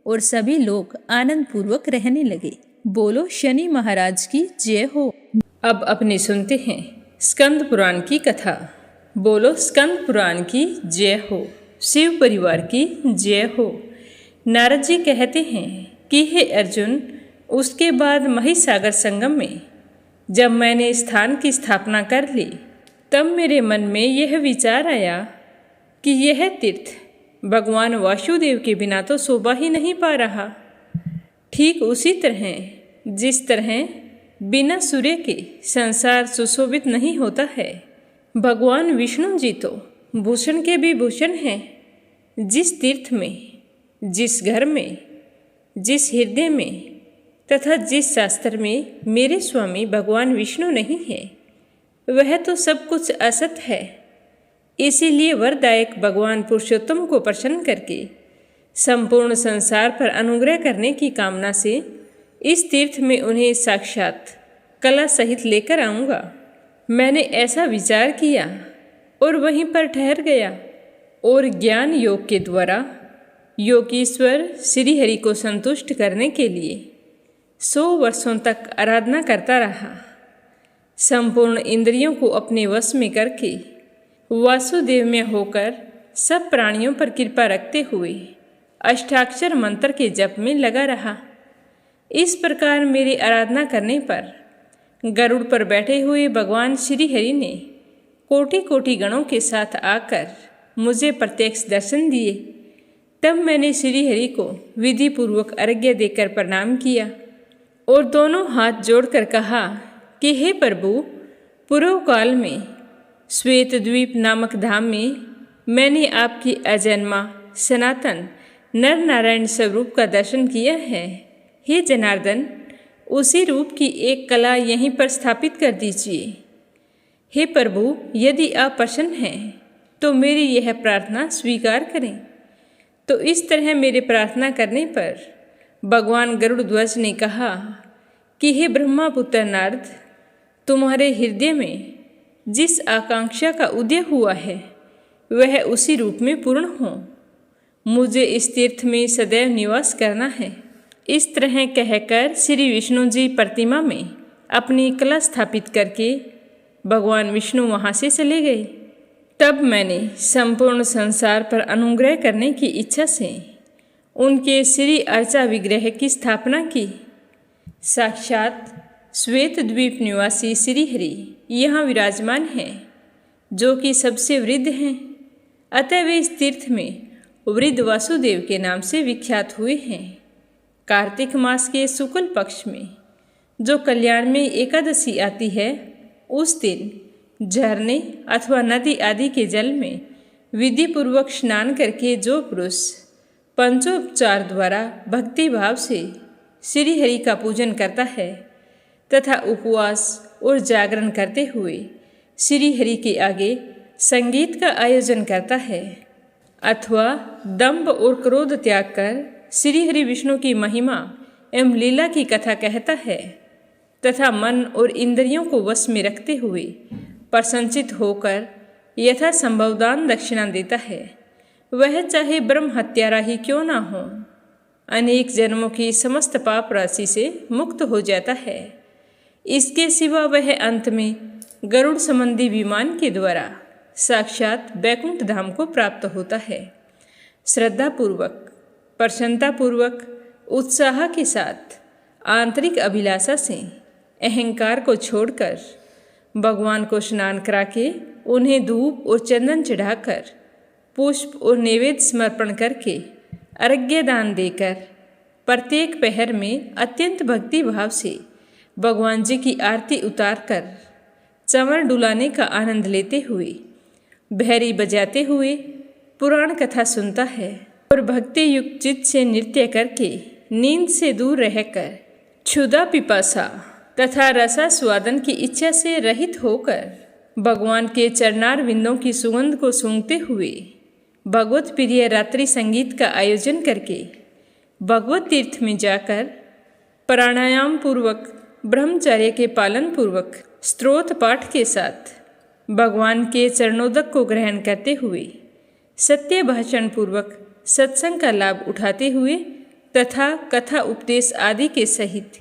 और सभी लोग आनंद पूर्वक रहने लगे। बोलो शनि महाराज की जय हो। अब अपने सुनते हैं स्कंद पुराण की कथा। बोलो स्कंद पुराण की जय हो, शिव परिवार की जय हो। नारद जी कहते हैं कि हे अर्जुन, उसके बाद महिसागर संगम में जब मैंने स्थान की स्थापना कर ली, तब मेरे मन में यह विचार आया कि यह तीर्थ भगवान वासुदेव के बिना तो शोभा ही नहीं पा रहा। ठीक उसी तरह जिस तरह बिना सूर्य के संसार सुशोभित नहीं होता है, भगवान विष्णु जी तो भूषण के भी भूषण हैं। जिस तीर्थ में, जिस घर में, जिस हृदय में तथा जिस शास्त्र में मेरे स्वामी भगवान विष्णु नहीं है, वह तो सब कुछ असत है। इसीलिए वरदायक भगवान पुरुषोत्तम को प्रसन्न करके संपूर्ण संसार पर अनुग्रह करने की कामना से इस तीर्थ में उन्हें साक्षात कला सहित लेकर आऊँगा। मैंने ऐसा विचार किया और वहीं पर ठहर गया और ज्ञान योग के द्वारा योगीश्वर श्री हरि को संतुष्ट करने के लिए 100 वर्षों तक आराधना करता रहा। संपूर्ण इंद्रियों को अपने वश में करके वासुदेव में होकर सब प्राणियों पर कृपा रखते हुए अष्टाक्षर मंत्र के जप में लगा रहा। इस प्रकार मेरी आराधना करने पर गरुड़ पर बैठे हुए भगवान श्री हरि ने कोटि कोटि गणों के साथ आकर मुझे प्रत्यक्ष दर्शन दिए। तब मैंने श्री हरि को विधि पूर्वक अर्घ्य देकर प्रणाम किया और दोनों हाथ जोड़कर कहा कि हे प्रभु, पूर्व काल में श्वेत द्वीप नामक धाम में मैंने आपकी अजन्मा सनातन नर नारायण स्वरूप का दर्शन किया है। हे जनार्दन, उसी रूप की एक कला यहीं पर स्थापित कर दीजिए। हे प्रभु, यदि आप प्रसन्न हैं तो मेरी यह प्रार्थना स्वीकार करें। तो इस तरह मेरे प्रार्थना करने पर भगवान गरुड़ ध्वज ने कहा कि हे ब्रह्मापुत्र नारद, तुम्हारे हृदय में जिस आकांक्षा का उदय हुआ है वह उसी रूप में पूर्ण हो। मुझे इस तीर्थ में सदैव निवास करना है। इस तरह कहकर श्री विष्णु जी प्रतिमा में अपनी कला स्थापित करके भगवान विष्णु वहाँ से चले गए। तब मैंने संपूर्ण संसार पर अनुग्रह करने की इच्छा से उनके श्री अर्चा विग्रह की स्थापना की। साक्षात श्वेत द्वीप निवासी श्री हरि यहाँ विराजमान हैं, जो कि सबसे वृद्ध हैं। अतः वे इस तीर्थ में वृद्ध वासुदेव के नाम से विख्यात हुए हैं। कार्तिक मास के शुक्ल पक्ष में जो कल्याण में एकादशी आती है, उस दिन झरने अथवा नदी आदि के जल में विधि पूर्वक स्नान करके जो पुरुष पंचोपचार द्वारा भक्ति भाव से श्री हरि का पूजन करता है तथा उपवास और जागरण करते हुए श्री हरि के आगे संगीत का आयोजन करता है, अथवा दंभ और क्रोध त्याग कर श्री हरि विष्णु की महिमा एवं लीला की कथा कहता है तथा मन और इंद्रियों को वश में रखते हुए प्रसन्नचित होकर यथासंभव दान दक्षिणा देता है, वह चाहे ब्रह्म हत्यारा ही क्यों ना हो, अनेक जन्मों की समस्त पाप राशि से मुक्त हो जाता है। इसके सिवा वह अंत में गरुड़ संबंधी विमान के द्वारा साक्षात बैकुंठ धाम को प्राप्त होता है। श्रद्धापूर्वक, प्रसन्नतापूर्वक, उत्साह के साथ, आंतरिक अभिलाषा से अहंकार को छोड़कर भगवान को स्नान करा के उन्हें धूप और चंदन चढ़ाकर पुष्प और नैवेद्य समर्पण करके अर्घ्य दान देकर प्रत्येक पहर में अत्यंत भक्ति भाव से भगवान जी की आरती उतारकर चंवर डुलाने का आनंद लेते हुए भैरी बजाते हुए पुराण कथा सुनता है और भक्ति युक्त चित्त से नृत्य करके नींद से दूर रहकर क्षुधा पिपासा तथा रसास्वादन की इच्छा से रहित होकर भगवान के चरणार विंदों की सुगंध को सूंघते हुए भगवत प्रिय रात्रि संगीत का आयोजन करके भगवत तीर्थ में जाकर प्राणायाम पूर्वक, ब्रह्मचर्य के पालन पूर्वक, स्तोत्र पाठ के साथ भगवान के चरणोदक को ग्रहण करते हुए सत्य भाषण पूर्वक सत्संग का लाभ उठाते हुए तथा कथा उपदेश आदि के सहित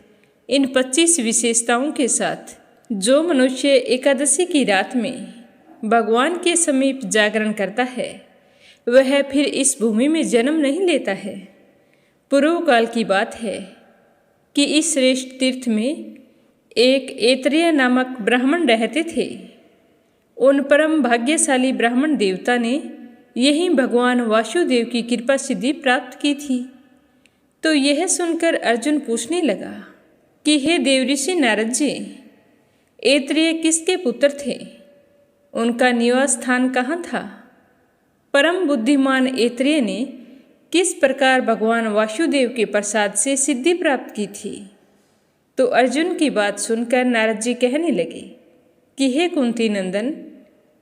इन 25 विशेषताओं के साथ जो मनुष्य एकादशी की रात में भगवान के समीप जागरण करता है वह फिर इस भूमि में जन्म नहीं लेता है। पूर्व काल की बात है कि इस श्रेष्ठ तीर्थ में एक ऐत्रेय नामक ब्राह्मण रहते थे। उन परम भाग्यशाली ब्राह्मण देवता ने यही भगवान वासुदेव की कृपा सिद्धि प्राप्त की थी। तो यह सुनकर अर्जुन पूछने लगा कि हे देवऋषि नारद जी, ऐत्रेय किसके पुत्र थे? उनका निवास स्थान कहाँ था? परम बुद्धिमान ऐत्रेय ने किस प्रकार भगवान वासुदेव के प्रसाद से सिद्धि प्राप्त की थी? तो अर्जुन की बात सुनकर नारद जी कहने लगे कि हे कुंती नंदन,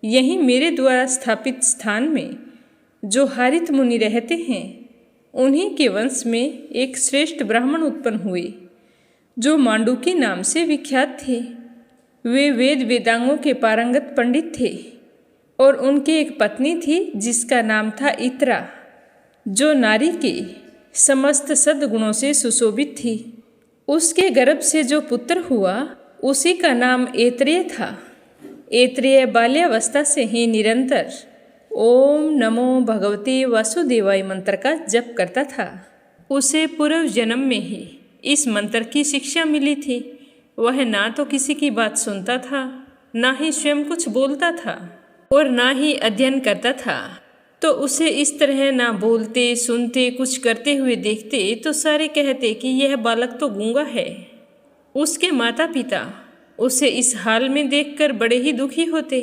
यहीं मेरे द्वारा स्थापित स्थान में जो हारित मुनि रहते हैं उन्हीं के वंश में एक श्रेष्ठ ब्राह्मण उत्पन्न हुए जो मांडुकी नाम से विख्यात थे। वे वेद वेदांगों के पारंगत पंडित थे और उनकी एक पत्नी थी जिसका नाम था इत्रा, जो नारी के समस्त सद्गुणों से सुशोभित थी। उसके गर्भ से जो पुत्र हुआ उसी का नाम ऐत्रेय था। ऐत्रेय बाल्यावस्था से ही निरंतर ओम नमो भगवते वासुदेवाय मंत्र का जप करता था। उसे पूर्व जन्म में ही इस मंत्र की शिक्षा मिली थी। वह ना तो किसी की बात सुनता था, ना ही स्वयं कुछ बोलता था और ना ही अध्ययन करता था। तो उसे इस तरह ना बोलते, सुनते, कुछ करते हुए देखते तो सारे कहते कि यह बालक तो गूंगा है। उसके माता पिता उसे इस हाल में देखकर बड़े ही दुखी होते।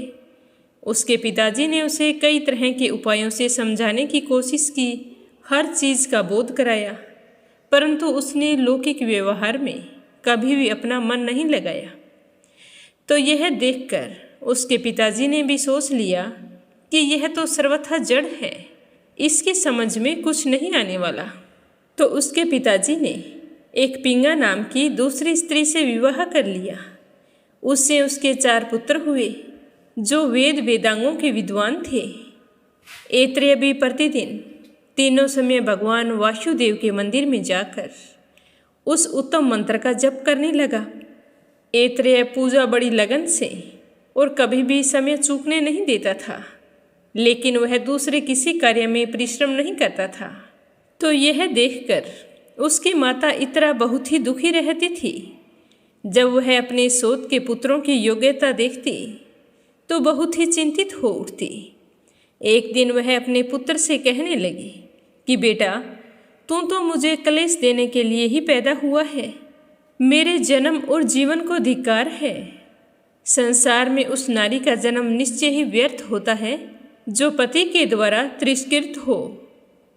उसके पिताजी ने उसे कई तरह के उपायों से समझाने की कोशिश की, हर चीज़ का बोध कराया, परंतु उसने लौकिक व्यवहार में कभी भी अपना मन नहीं लगाया। तो यह देखकर उसके पिताजी ने भी सोच लिया कि यह तो सर्वथा जड़ है, इसकी समझ में कुछ नहीं आने वाला। तो उसके पिताजी ने एक पिंगा नाम की दूसरी स्त्री से विवाह कर लिया। उससे उसके 4 पुत्र हुए जो वेद वेदांगों के विद्वान थे। ऐत्रेय भी प्रतिदिन तीनों समय भगवान वासुदेव के मंदिर में जाकर उस उत्तम मंत्र का जप करने लगा। ऐत्रेय पूजा बड़ी लगन से और कभी भी समय चूकने नहीं देता था, लेकिन वह दूसरे किसी कार्य में परिश्रम नहीं करता था। तो यह देखकर उसकी माता इत्रा बहुत ही दुखी रहती थी। जब वह अपने सोत के पुत्रों की योग्यता देखती तो बहुत ही चिंतित हो उठती। एक दिन वह अपने पुत्र से कहने लगी कि बेटा, तू तो मुझे क्लेश देने के लिए ही पैदा हुआ है। मेरे जन्म और जीवन को धिक्कार है। संसार में उस नारी का जन्म निश्चय ही व्यर्थ होता है जो पति के द्वारा तिरस्कृत हो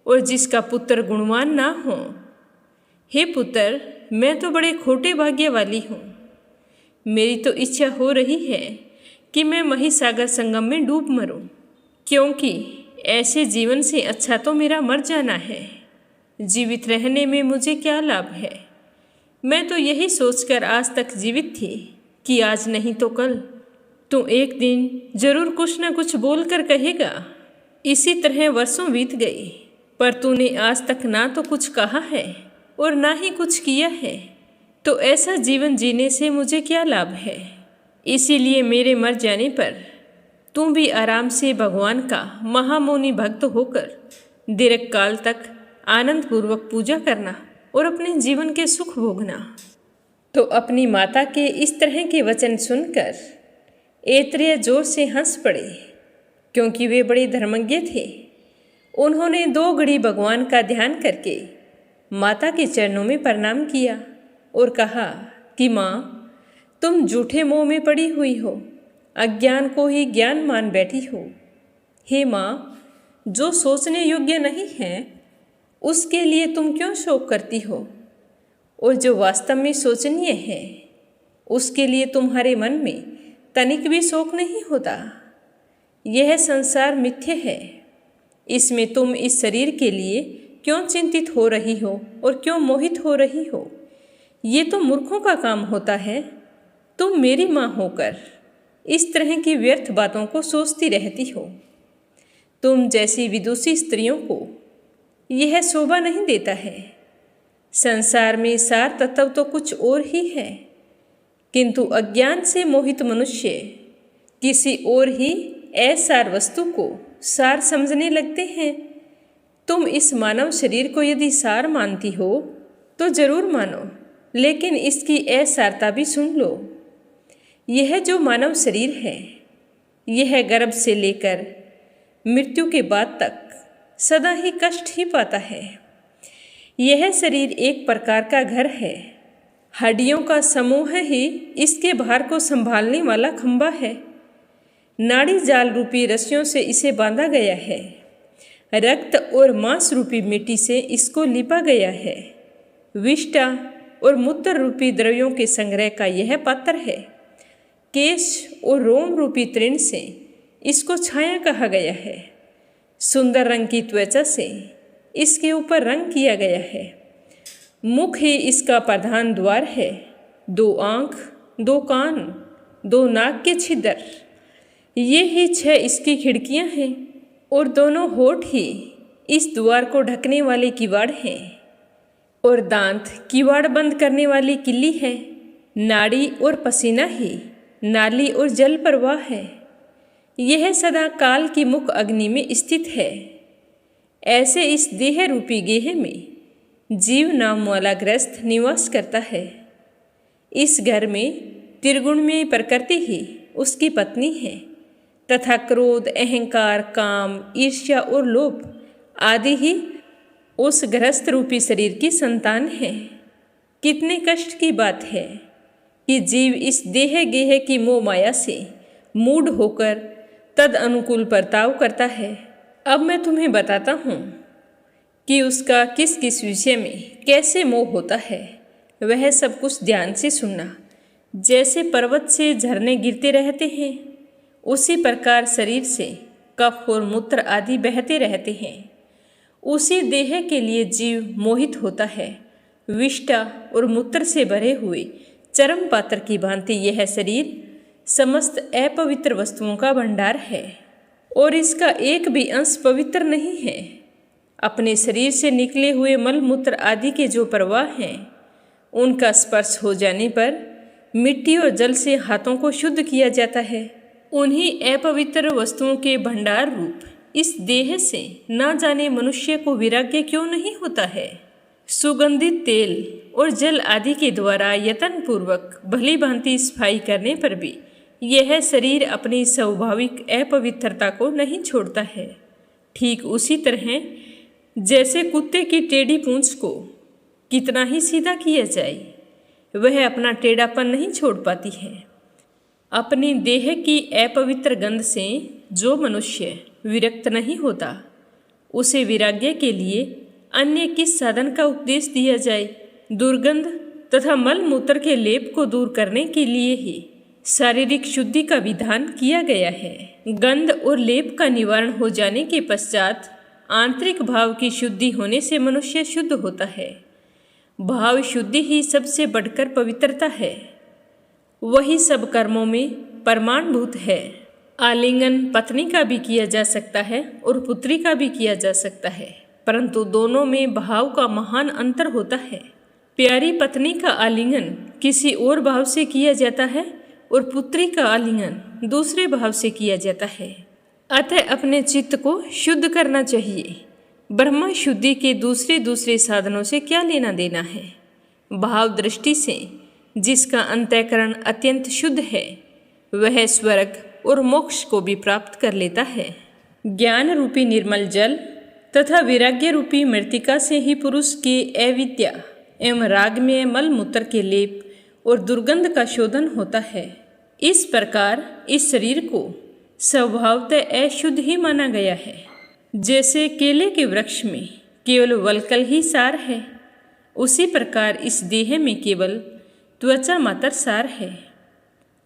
और जिसका पुत्र गुणवान ना हो। हे पुत्र, मैं तो बड़े खोटे भाग्य वाली हूँ। मेरी तो इच्छा हो रही है कि मैं महिसागर संगम में डूब मरूं, क्योंकि ऐसे जीवन से अच्छा तो मेरा मर जाना है। जीवित रहने में मुझे क्या लाभ है? मैं तो यही सोचकर आज तक जीवित थी कि आज नहीं तो कल तू एक दिन जरूर कुछ न कुछ बोल कर कहेगा। इसी तरह वर्षों बीत गए, पर तूने आज तक ना तो कुछ कहा है और ना ही कुछ किया है, तो ऐसा जीवन जीने से मुझे क्या लाभ है? इसीलिए मेरे मर जाने पर तुम भी आराम से भगवान का महामौनी भक्त होकर दीर्घ काल तक आनंद पूर्वक पूजा करना और अपने जीवन के सुख भोगना। तो अपनी माता के इस तरह के वचन सुनकर ऐतरेय जोर से हंस पड़े, क्योंकि वे बड़े धर्मज्ञ थे। उन्होंने 2 घड़ी भगवान का ध्यान करके माता के चरणों में प्रणाम किया और कहा कि माँ, तुम झूठे मोह में पड़ी हुई हो, अज्ञान को ही ज्ञान मान बैठी हो। हे माँ, जो सोचने योग्य नहीं है उसके लिए तुम क्यों शोक करती हो, और जो वास्तव में शोचनीय है उसके लिए तुम्हारे मन में तनिक भी शोक नहीं होता। यह संसार मिथ्य है, इसमें तुम इस शरीर के लिए क्यों चिंतित हो रही हो और क्यों मोहित हो रही हो? ये तो मूर्खों का काम होता है। तुम मेरी माँ होकर इस तरह की व्यर्थ बातों को सोचती रहती हो। तुम जैसी विदुषी स्त्रियों को यह शोभा नहीं देता है। संसार में सार तत्व तो कुछ और ही है, किंतु अज्ञान से मोहित मनुष्य किसी और ही असार वस्तु को सार समझने लगते हैं। तुम इस मानव शरीर को यदि सार मानती हो तो जरूर मानो, लेकिन इसकी असारता भी सुन लो। यह जो मानव शरीर है, यह गर्भ से लेकर मृत्यु के बाद तक सदा ही कष्ट ही पाता है। यह शरीर एक प्रकार का घर है। हड्डियों का समूह ही इसके भार को संभालने वाला खंभा है। नाड़ी जाल रूपी रस्सियों से इसे बांधा गया है। रक्त और मांस रूपी मिट्टी से इसको लिपा गया है। विष्ठा और मूत्र रूपी द्रव्यों के संग्रह का यह पात्र है। केश और रोम रूपी तृण से इसको छाया कहा गया है। सुंदर रंग की त्वचा से इसके ऊपर रंग किया गया है। मुख ही इसका प्रधान द्वार है। 2 आँख, 2 कान, 2 नाक के छिद्र, ये ही 6 इसकी खिड़कियां हैं, और दोनों होठ ही इस द्वार को ढकने वाले किवाड़ हैं, और दांत किवाड़ बंद करने वाली किल्ली है। नाड़ी और पसीना ही नाली और जल प्रवाह है। यह सदा काल की मुख अग्नि में स्थित है। ऐसे इस देह रूपी गेह में जीव नाम वाला ग्रस्त निवास करता है। इस घर में त्रिगुणमयी प्रकृति ही उसकी पत्नी है, तथा क्रोध, अहंकार, काम, ईर्ष्या और लोभ आदि ही उस गृहस्थ रूपी शरीर की संतान है। कितने कष्ट की बात है कि जीव इस देह गेह की मोह माया से मूढ़ होकर तद अनुकूल बर्ताव करता है। अब मैं तुम्हें बताता हूँ कि उसका किस किस विषय में कैसे मोह होता है। वह सब कुछ ध्यान से सुनना। जैसे पर्वत से झरने गिरते रहते हैं, उसी प्रकार शरीर से कफ और मूत्र आदि बहते रहते हैं। उसी देह के लिए जीव मोहित होता है। विष्ठा और मूत्र से भरे हुए चरम पात्र की भांति यह शरीर समस्त अपवित्र वस्तुओं का भंडार है, और इसका एक भी अंश पवित्र नहीं है। अपने शरीर से निकले हुए मल मूत्र आदि के जो प्रवाह हैं, उनका स्पर्श हो जाने पर मिट्टी और जल से हाथों को शुद्ध किया जाता है। उन्हीं अपवित्र वस्तुओं के भंडार रूप इस देह से न जाने मनुष्य को वैराग्य क्यों नहीं होता है। सुगंधित तेल और जल आदि के द्वारा यत्न पूर्वक भली भांति सफाई करने पर भी यह शरीर अपनी स्वाभाविक अपवित्रता को नहीं छोड़ता है। ठीक उसी तरह जैसे कुत्ते की टेढ़ी पूंछ को कितना ही सीधा किया जाए, वह अपना टेढ़ापन नहीं छोड़ पाती है। अपनी देह की अपवित्र गंध से जो मनुष्य विरक्त नहीं होता, उसे वैराग्य के लिए अन्य किस साधन का उपदेश दिया जाए। दुर्गंध तथा मल मूत्र के लेप को दूर करने के लिए ही शारीरिक शुद्धि का विधान किया गया है। गंध और लेप का निवारण हो जाने के पश्चात आंतरिक भाव की शुद्धि होने से मनुष्य शुद्ध होता है। भाव शुद्धि ही सबसे बढ़कर पवित्रता है। वही सब कर्मों में प्रमाणभूत है। आलिंगन पत्नी का भी किया जा सकता है और पुत्री का भी किया जा सकता है, परंतु दोनों में भाव का महान अंतर होता है। प्यारी पत्नी का आलिंगन किसी और भाव से किया जाता है और पुत्री का आलिंगन दूसरे भाव से किया जाता है। अतः अपने चित्त को शुद्ध करना चाहिए। ब्रह्म शुद्धि के दूसरे साधनों से क्या लेना देना है। भाव दृष्टि से जिसका अंतःकरण अत्यंत शुद्ध है, वह स्वर्ग और मोक्ष को भी प्राप्त कर लेता है। ज्ञान रूपी निर्मल जल तथा वैराग्य रूपी मृत्तिका से ही पुरुष के अविद्या एवं रागमय मल मूत्र के लेप और दुर्गंध का शोधन होता है। इस प्रकार इस शरीर को स्वभावतः अशुद्ध ही माना गया है। जैसे केले के वृक्ष में केवल वल्कल ही सार है, उसी प्रकार इस देह में केवल त्वचा मात्र सार है।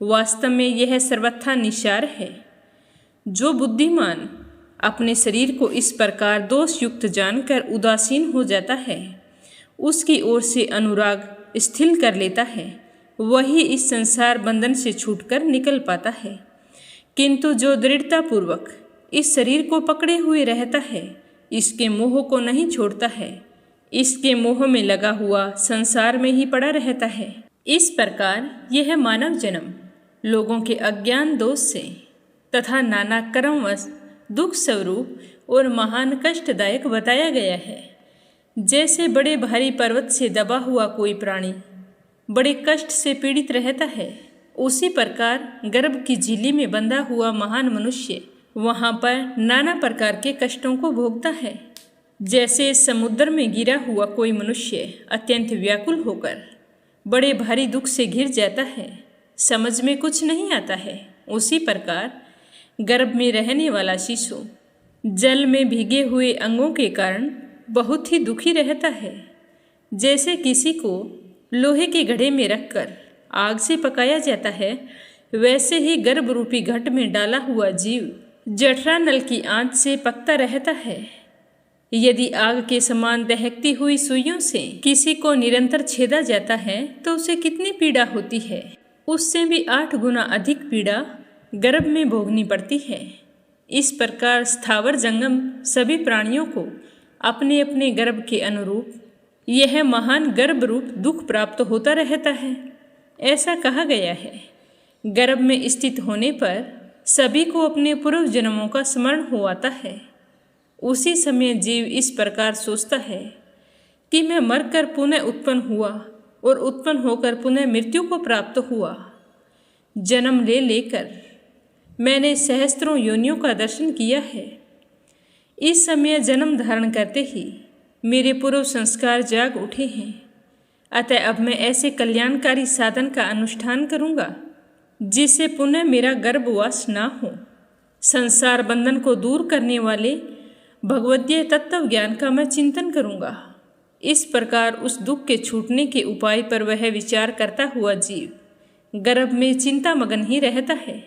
वास्तव में यह सर्वथा निसार है। जो बुद्धिमान अपने शरीर को इस प्रकार दोष युक्त जानकर उदासीन हो जाता है, उसकी ओर से अनुराग स्थिर कर लेता है, वही इस संसार बंधन से छूटकर निकल पाता है। किंतु जो दृढ़तापूर्वक इस शरीर को पकड़े हुए रहता है, इसके मोह को नहीं छोड़ता है, इसके मोह में लगा हुआ संसार में ही पड़ा रहता है। इस प्रकार यह मानव जन्म लोगों के अज्ञान दोष से तथा नाना कर्मवश दुख स्वरूप और महान कष्टदायक बताया गया है। जैसे बड़े भारी पर्वत से दबा हुआ कोई प्राणी बड़े कष्ट से पीड़ित रहता है, उसी प्रकार गर्भ की झिल्ली में बंधा हुआ महान मनुष्य वहाँ पर नाना प्रकार के कष्टों को भोगता है। जैसे समुद्र में गिरा हुआ कोई मनुष्य अत्यंत व्याकुल होकर बड़े भारी दुख से घिर जाता है, समझ में कुछ नहीं आता है, उसी प्रकार गर्भ में रहने वाला शिशु जल में भीगे हुए अंगों के कारण बहुत ही दुखी रहता है। जैसे किसी को लोहे के घड़े में रखकर आग से पकाया जाता है, वैसे ही गर्भ रूपी घट में डाला हुआ जीव जठरा नल की आंच से पकता रहता है। यदि आग के समान दहकती हुई सुइयों से किसी को निरंतर छेदा जाता है तो उसे कितनी पीड़ा होती है। उससे भी 8 गुना अधिक पीड़ा गर्भ में भोगनी पड़ती है। इस प्रकार स्थावर जंगम सभी प्राणियों को अपने अपने गर्भ के अनुरूप यह महान गर्भ रूप दुख प्राप्त होता रहता है। ऐसा कहा गया है, गर्भ में स्थित होने पर सभी को अपने पूर्व जन्मों का स्मरण हो आता है। उसी समय जीव इस प्रकार सोचता है कि मैं मरकर पुनः उत्पन्न हुआ और उत्पन्न होकर पुनः मृत्यु को प्राप्त हुआ। जन्म ले लेकर मैंने सहस्त्रों योनियों का दर्शन किया है। इस समय जन्म धारण करते ही मेरे पूर्व संस्कार जाग उठे हैं। अतः अब मैं ऐसे कल्याणकारी साधन का अनुष्ठान करूँगा जिससे पुनः मेरा गर्भवास ना हो। संसार बंधन को दूर करने वाले भगवदीय तत्व ज्ञान का मैं चिंतन करूँगा। इस प्रकार उस दुख के छूटने के उपाय पर वह विचार करता हुआ जीव गर्भ में चिंता मगन ही रहता है।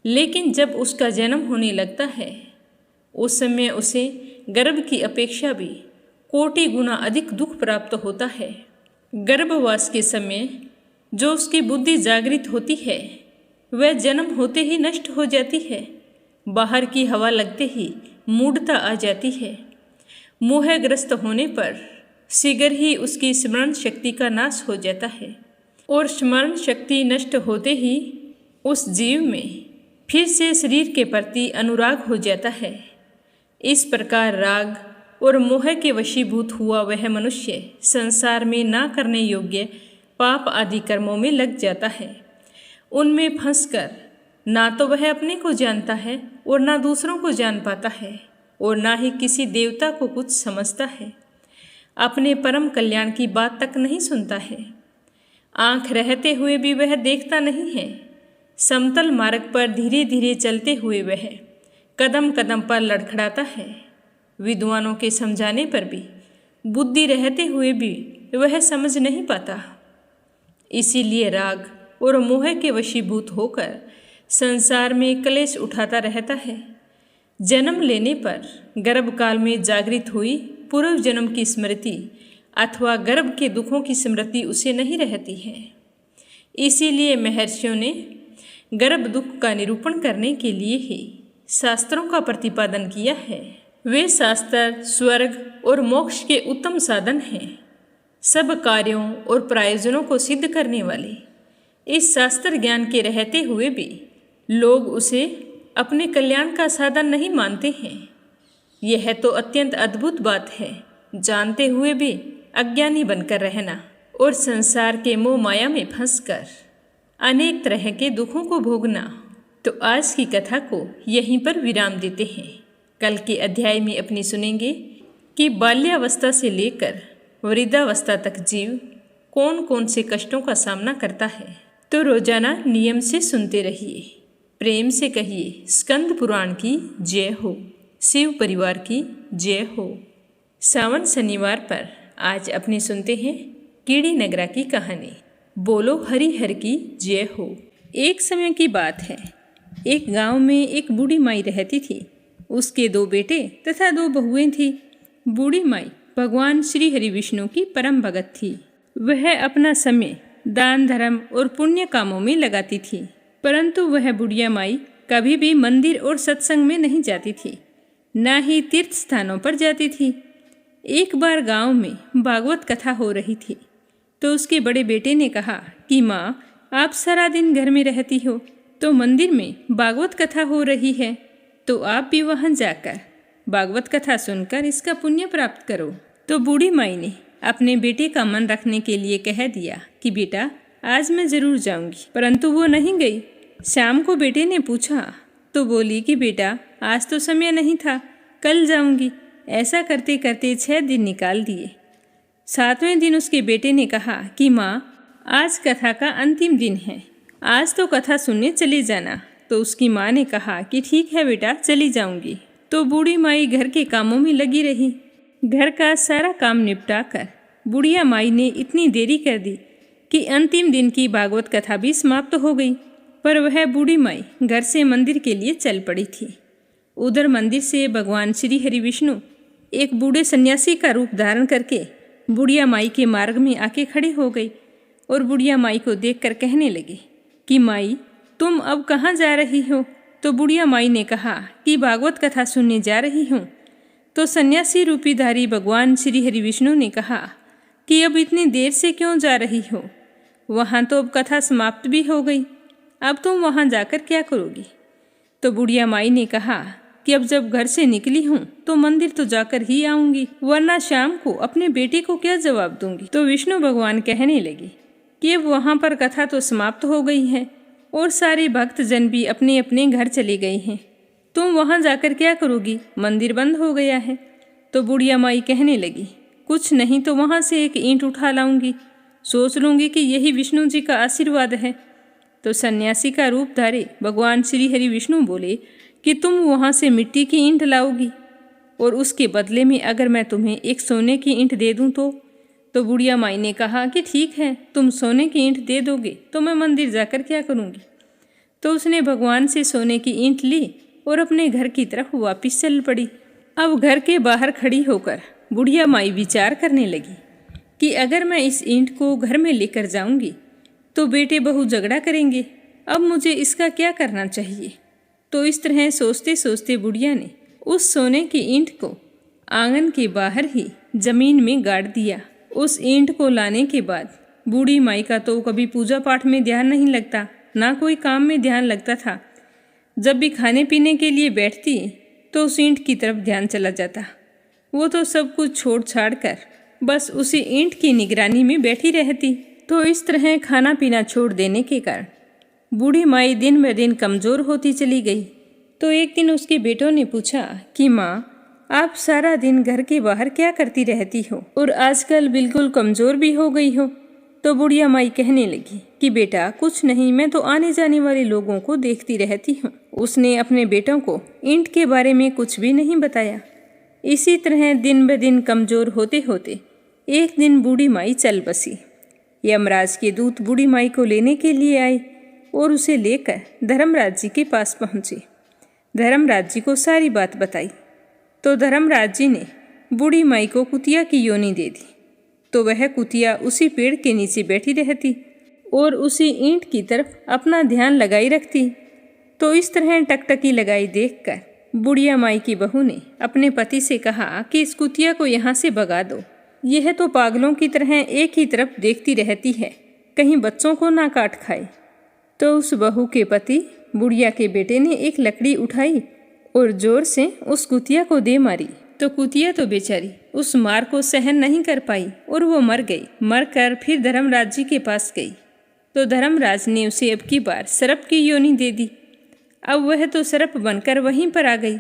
लेकिन जब उसका जन्म होने लगता है, उस समय उसे गर्भ की अपेक्षा भी कोटि गुना अधिक दुख प्राप्त होता है। गर्भवास के समय जो उसकी बुद्धि जागृत होती है, वह जन्म होते ही नष्ट हो जाती है। बाहर की हवा लगते ही मूढ़ता आ जाती है। मोहग्रस्त होने पर शीघ्र ही उसकी स्मरण शक्ति का नाश हो जाता है और स्मरण शक्ति नष्ट होते ही उस जीव में फिर से शरीर के प्रति अनुराग हो जाता है। इस प्रकार राग और मोह के वशीभूत हुआ वह मनुष्य संसार में ना करने योग्य पाप आदि कर्मों में लग जाता है। उनमें फंसकर ना तो वह अपने को जानता है और ना दूसरों को जान पाता है और ना ही किसी देवता को कुछ समझता है। अपने परम कल्याण की बात तक नहीं सुनता है। आँख रहते हुए भी वह देखता नहीं है। समतल मार्ग पर धीरे धीरे चलते हुए वह कदम कदम पर लड़खड़ाता है। विद्वानों के समझाने पर भी बुद्धि रहते हुए भी वह समझ नहीं पाता। इसीलिए राग और मोह के वशीभूत होकर संसार में क्लेश उठाता रहता है। जन्म लेने पर गर्भकाल में जागृत हुई पूर्व जन्म की स्मृति अथवा गर्भ के दुखों की स्मृति उसे नहीं रहती है। इसीलिए महर्षियों ने गर्भ दुख का निरूपण करने के लिए ही शास्त्रों का प्रतिपादन किया है। वे शास्त्र स्वर्ग और मोक्ष के उत्तम साधन हैं। सब कार्यों और प्रयोजनों को सिद्ध करने वाले इस शास्त्र ज्ञान के रहते हुए भी लोग उसे अपने कल्याण का साधन नहीं मानते हैं। यह तो अत्यंत अद्भुत बात है। जानते हुए भी अज्ञानी बनकर रहना और संसार के मोह माया में फंसकर अनेक तरह के दुखों को भोगना। तो आज की कथा को यहीं पर विराम देते हैं। कल के अध्याय में अपनी सुनेंगे कि बाल्यावस्था से लेकर वृद्धावस्था तक जीव कौन कौन से कष्टों का सामना करता है। तो रोजाना नियम से सुनते रहिए। प्रेम से कहिए स्कंद पुराण की जय हो, शिव परिवार की जय हो। सावन शनिवार पर आज अपने सुनते हैं कीड़ी नगरा की कहानी। बोलो हरि हर की जय हो। एक समय की बात है, एक गांव में एक बूढ़ी माई रहती थी। उसके 2 बेटे तथा 2 बहुएं थी। बूढ़ी माई भगवान श्री हरि विष्णु की परम भगत थी। वह अपना समय दान धर्म और पुण्य कामों में लगाती थी, परंतु वह बुढ़िया माई कभी भी मंदिर और सत्संग में नहीं जाती थी, न ही तीर्थ स्थानों पर जाती थी। एक बार गांव में भागवत कथा हो रही थी, तो उसके बड़े बेटे ने कहा कि माँ, आप सारा दिन घर में रहती हो, तो मंदिर में भागवत कथा हो रही है, तो आप भी वहां जाकर भागवत कथा सुनकर इसका पुण्य प्राप्त करो। तो बूढ़ी माई ने अपने बेटे का मन रखने के लिए कह दिया कि बेटा, आज मैं जरूर जाऊंगी, परंतु वो नहीं गई। शाम को बेटे ने पूछा तो बोली कि बेटा, आज तो समय नहीं था, कल जाऊंगी। ऐसा करते करते 6 दिन निकाल दिए। 7वें दिन उसके बेटे ने कहा कि माँ, आज कथा का अंतिम दिन है, आज तो कथा सुनने चले जाना। तो उसकी माँ ने कहा कि ठीक है बेटा, चली जाऊंगी। तो बूढ़ी माई घर के कामों में लगी रही। घर का सारा काम निपटा कर बुढ़िया माई ने इतनी देरी कर दी कि अंतिम दिन की भागवत कथा भी समाप्त हो गई। पर वह बूढ़ी माई घर से मंदिर के लिए चल पड़ी थी। उधर मंदिर से भगवान श्री हरि विष्णु एक बूढ़े सन्यासी का रूप धारण करके बुढ़िया माई के मार्ग में आके खड़े हो गई और बुढ़िया माई को देखकर कहने लगे कि माई, तुम अब कहाँ जा रही हो? तो बुढ़िया माई ने कहा कि भागवत कथा सुनने जा रही हूँ। तो सन्यासी रूपीधारी भगवान श्री हरि विष्णु ने कहा कि अब इतनी देर से क्यों जा रही हो? वहाँ तो अब कथा समाप्त भी हो गई, अब तुम वहाँ जाकर क्या करोगी? तो बुढ़िया माई ने कहा कि अब जब घर से निकली हूँ तो मंदिर तो जाकर ही आऊंगी, वरना शाम को अपने बेटे को क्या जवाब दूंगी। तो विष्णु भगवान कहने लगे कि अब वहाँ पर कथा तो समाप्त हो गई है और सारे भक्त जन भी अपने अपने घर चले गए हैं, तुम वहाँ जाकर क्या करोगी? मंदिर बंद हो गया है। तो बुढ़िया माई कहने लगी, कुछ नहीं तो वहाँ से एक ईंट उठा लाऊंगी, सोच लूंगी कि यही विष्णु जी का आशीर्वाद है। तो सन्यासी का रूप धारे भगवान श्री हरि विष्णु बोले कि तुम वहाँ से मिट्टी की ईंट लाओगी और उसके बदले में अगर मैं तुम्हें एक सोने की ईंट दे दूँ तो बुढ़िया माई ने कहा कि ठीक है, तुम सोने की ईंट दे दोगे तो मैं मंदिर जाकर क्या करूँगी। तो उसने भगवान से सोने की ईंट ली और अपने घर की तरफ वापस चल पड़ी। अब घर के बाहर खड़ी होकर बुढ़िया माई विचार करने लगी कि अगर मैं इस ईंट को घर में लेकर जाऊंगी तो बेटे बहू झगड़ा करेंगे, अब मुझे इसका क्या करना चाहिए। तो इस तरह सोचते सोचते बुढ़िया ने उस सोने की ईंट को आंगन के बाहर ही जमीन में गाड़ दिया। उस ईंट को लाने के बाद बूढ़ी माई का तो कभी पूजा पाठ में ध्यान नहीं लगता, ना कोई काम में ध्यान लगता था। जब भी खाने पीने के लिए बैठती तो उस ईंट की तरफ ध्यान चला जाता। वो तो सब कुछ छोड़ छाड़ कर बस उसी ईंट की निगरानी में बैठी रहती। तो इस तरह खाना पीना छोड़ देने के कारण बूढ़ी माई दिन ब दिन कमज़ोर होती चली गई। तो एक दिन उसके बेटों ने पूछा कि माँ, आप सारा दिन घर के बाहर क्या करती रहती हो और आजकल बिल्कुल कमज़ोर भी हो गई हो। तो बुढ़िया माई कहने लगी कि बेटा कुछ नहीं, मैं तो आने जाने वाले लोगों को देखती रहती हूँ। उसने अपने बेटों को ईंट के बारे में कुछ भी नहीं बताया। इसी तरह दिन ब दिन कमज़ोर होते होते एक दिन बूढ़ी माई चल बसी। यमराज के दूत बूढ़ी माई को लेने के लिए आए और उसे लेकर धर्मराज जी के पास पहुँचे। धर्मराज जी को सारी बात बताई तो धर्मराज जी ने बूढ़ी माई को कुतिया की योनी दे दी। तो वह कुतिया उसी पेड़ के नीचे बैठी रहती और उसी ईंट की तरफ अपना ध्यान लगाई रखती। तो इस तरह टकटकी लगाई देखकर बुढ़िया माई की बहू ने अपने पति से कहा कि इस कुतिया को यहाँ से भगा दो, यह तो पागलों की तरह एक ही तरफ देखती रहती है, कहीं बच्चों को ना काट खाए। तो उस बहू के पति बुढ़िया के बेटे ने एक लकड़ी उठाई और जोर से उस कुतिया को दे मारी। तो कुतिया तो बेचारी उस मार को सहन नहीं कर पाई और वो मर गई। मरकर फिर धर्मराज जी के पास गई तो धर्मराज ने उसे अब की बार सर्प की योनी दे दी। अब वह तो सर्प बनकर वहीं पर आ गई।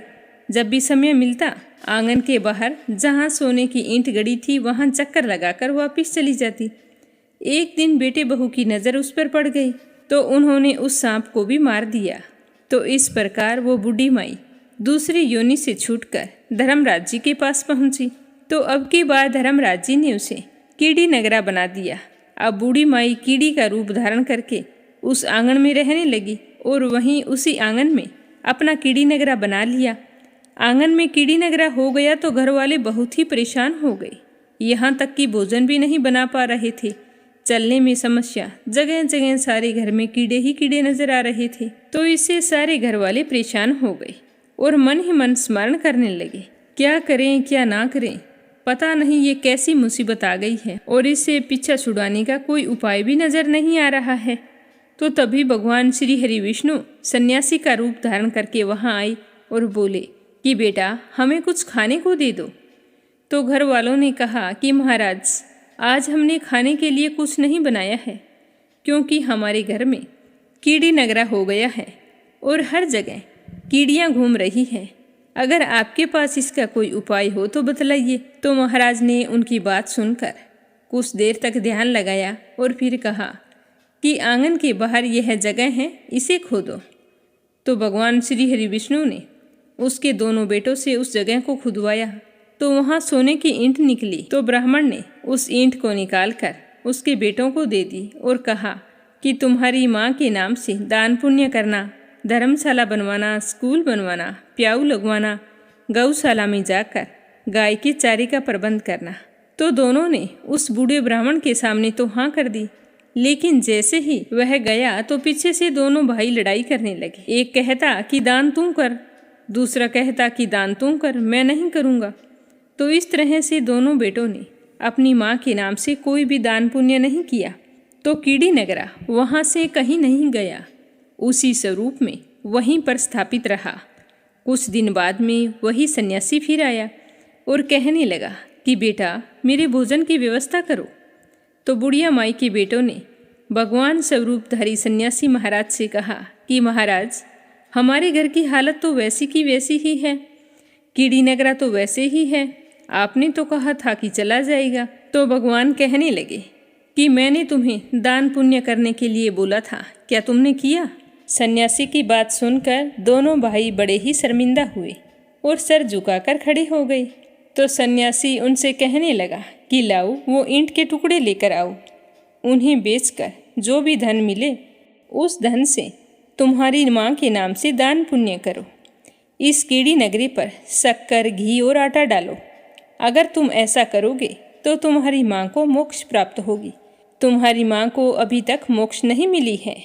जब भी समय मिलता आंगन के बाहर जहाँ सोने की ईंट गड़ी थी वहाँ चक्कर लगाकर वापस चली जाती। एक दिन बेटे बहू की नज़र उस पर पड़ गई तो उन्होंने उस सांप को भी मार दिया। तो इस प्रकार वो बूढ़ी माई दूसरी योनि से छूटकर धर्मराज जी के पास पहुंची। तो अब की बार धर्मराज जी ने उसे कीड़ी नगरा बना दिया। अब बूढ़ी माई कीड़ी का रूप धारण करके उस आंगन में रहने लगी और वहीं उसी आंगन में अपना कीड़ी नगरा बना लिया। आंगन में कीड़ी नगरा हो गया तो घर वाले बहुत ही परेशान हो गए, यहाँ तक कि भोजन भी नहीं बना पा रहे थे। चलने में समस्या, जगह जगह सारे घर में कीड़े ही कीड़े नजर आ रहे थे। तो इससे सारे घर वाले परेशान हो गए और मन ही मन स्मरण करने लगे, क्या करें क्या ना करें, पता नहीं ये कैसी मुसीबत आ गई है और इससे पीछा छुड़ाने का कोई उपाय भी नजर नहीं आ रहा है। तो तभी भगवान श्री हरि विष्णु सन्यासी का रूप धारण करके वहाँ आए और बोले कि बेटा हमें कुछ खाने को दे दो। तो घर वालों ने कहा कि महाराज आज हमने खाने के लिए कुछ नहीं बनाया है, क्योंकि हमारे घर में कीड़ी नगरा हो गया है और हर जगह कीड़ियाँ घूम रही हैं। अगर आपके पास इसका कोई उपाय हो तो बतलाइए। तो महाराज ने उनकी बात सुनकर कुछ देर तक ध्यान लगाया और फिर कहा कि आंगन के बाहर यह जगह है, इसे खोदो। तो भगवान श्री हरि विष्णु ने उसके दोनों बेटों से उस जगह को खुदवाया तो वहाँ सोने की ईंट निकली। तो ब्राह्मण ने उस ईंट को निकालकर उसके बेटों को दे दी और कहा कि तुम्हारी माँ के नाम से दान पुण्य करना, धर्मशाला बनवाना, स्कूल बनवाना, प्याऊ लगवाना, गौशाला में जाकर गाय के चारे का प्रबंध करना। तो दोनों ने उस बूढ़े ब्राह्मण के सामने तो हाँ कर दी, लेकिन जैसे ही वह गया तो पीछे से दोनों भाई लड़ाई करने लगे। एक कहता कि दान तू कर, दूसरा कहता कि दान तू कर, मैं नहीं करूँगा। तो इस तरह से दोनों बेटों ने अपनी माँ के नाम से कोई भी दान पुण्य नहीं किया। तो कीड़ी नगरा वहाँ से कहीं नहीं गया, उसी स्वरूप में वहीं पर स्थापित रहा। कुछ दिन बाद में वही सन्यासी फिर आया और कहने लगा कि बेटा मेरे भोजन की व्यवस्था करो। तो बुढ़िया माई के बेटों ने भगवान स्वरूपधारी सन्यासी महाराज से कहा कि महाराज हमारे घर की हालत तो वैसी की वैसी ही है, कीड़ी नगरा तो वैसे ही है, आपने तो कहा था कि चला जाएगा। तो भगवान कहने लगे कि मैंने तुम्हें दान पुण्य करने के लिए बोला था, क्या तुमने किया? सन्यासी की बात सुनकर दोनों भाई बड़े ही शर्मिंदा हुए और सर झुकाकर खड़े हो गए। तो सन्यासी उनसे कहने लगा कि लाओ वो ईंट के टुकड़े लेकर आओ, उन्हें बेचकर जो भी धन मिले उस धन से तुम्हारी माँ के नाम से दान पुण्य करो। इस कीड़ी नगरी पर शक्कर, घी और आटा डालो। अगर तुम ऐसा करोगे तो तुम्हारी माँ को मोक्ष प्राप्त होगी। तुम्हारी माँ को अभी तक मोक्ष नहीं मिली है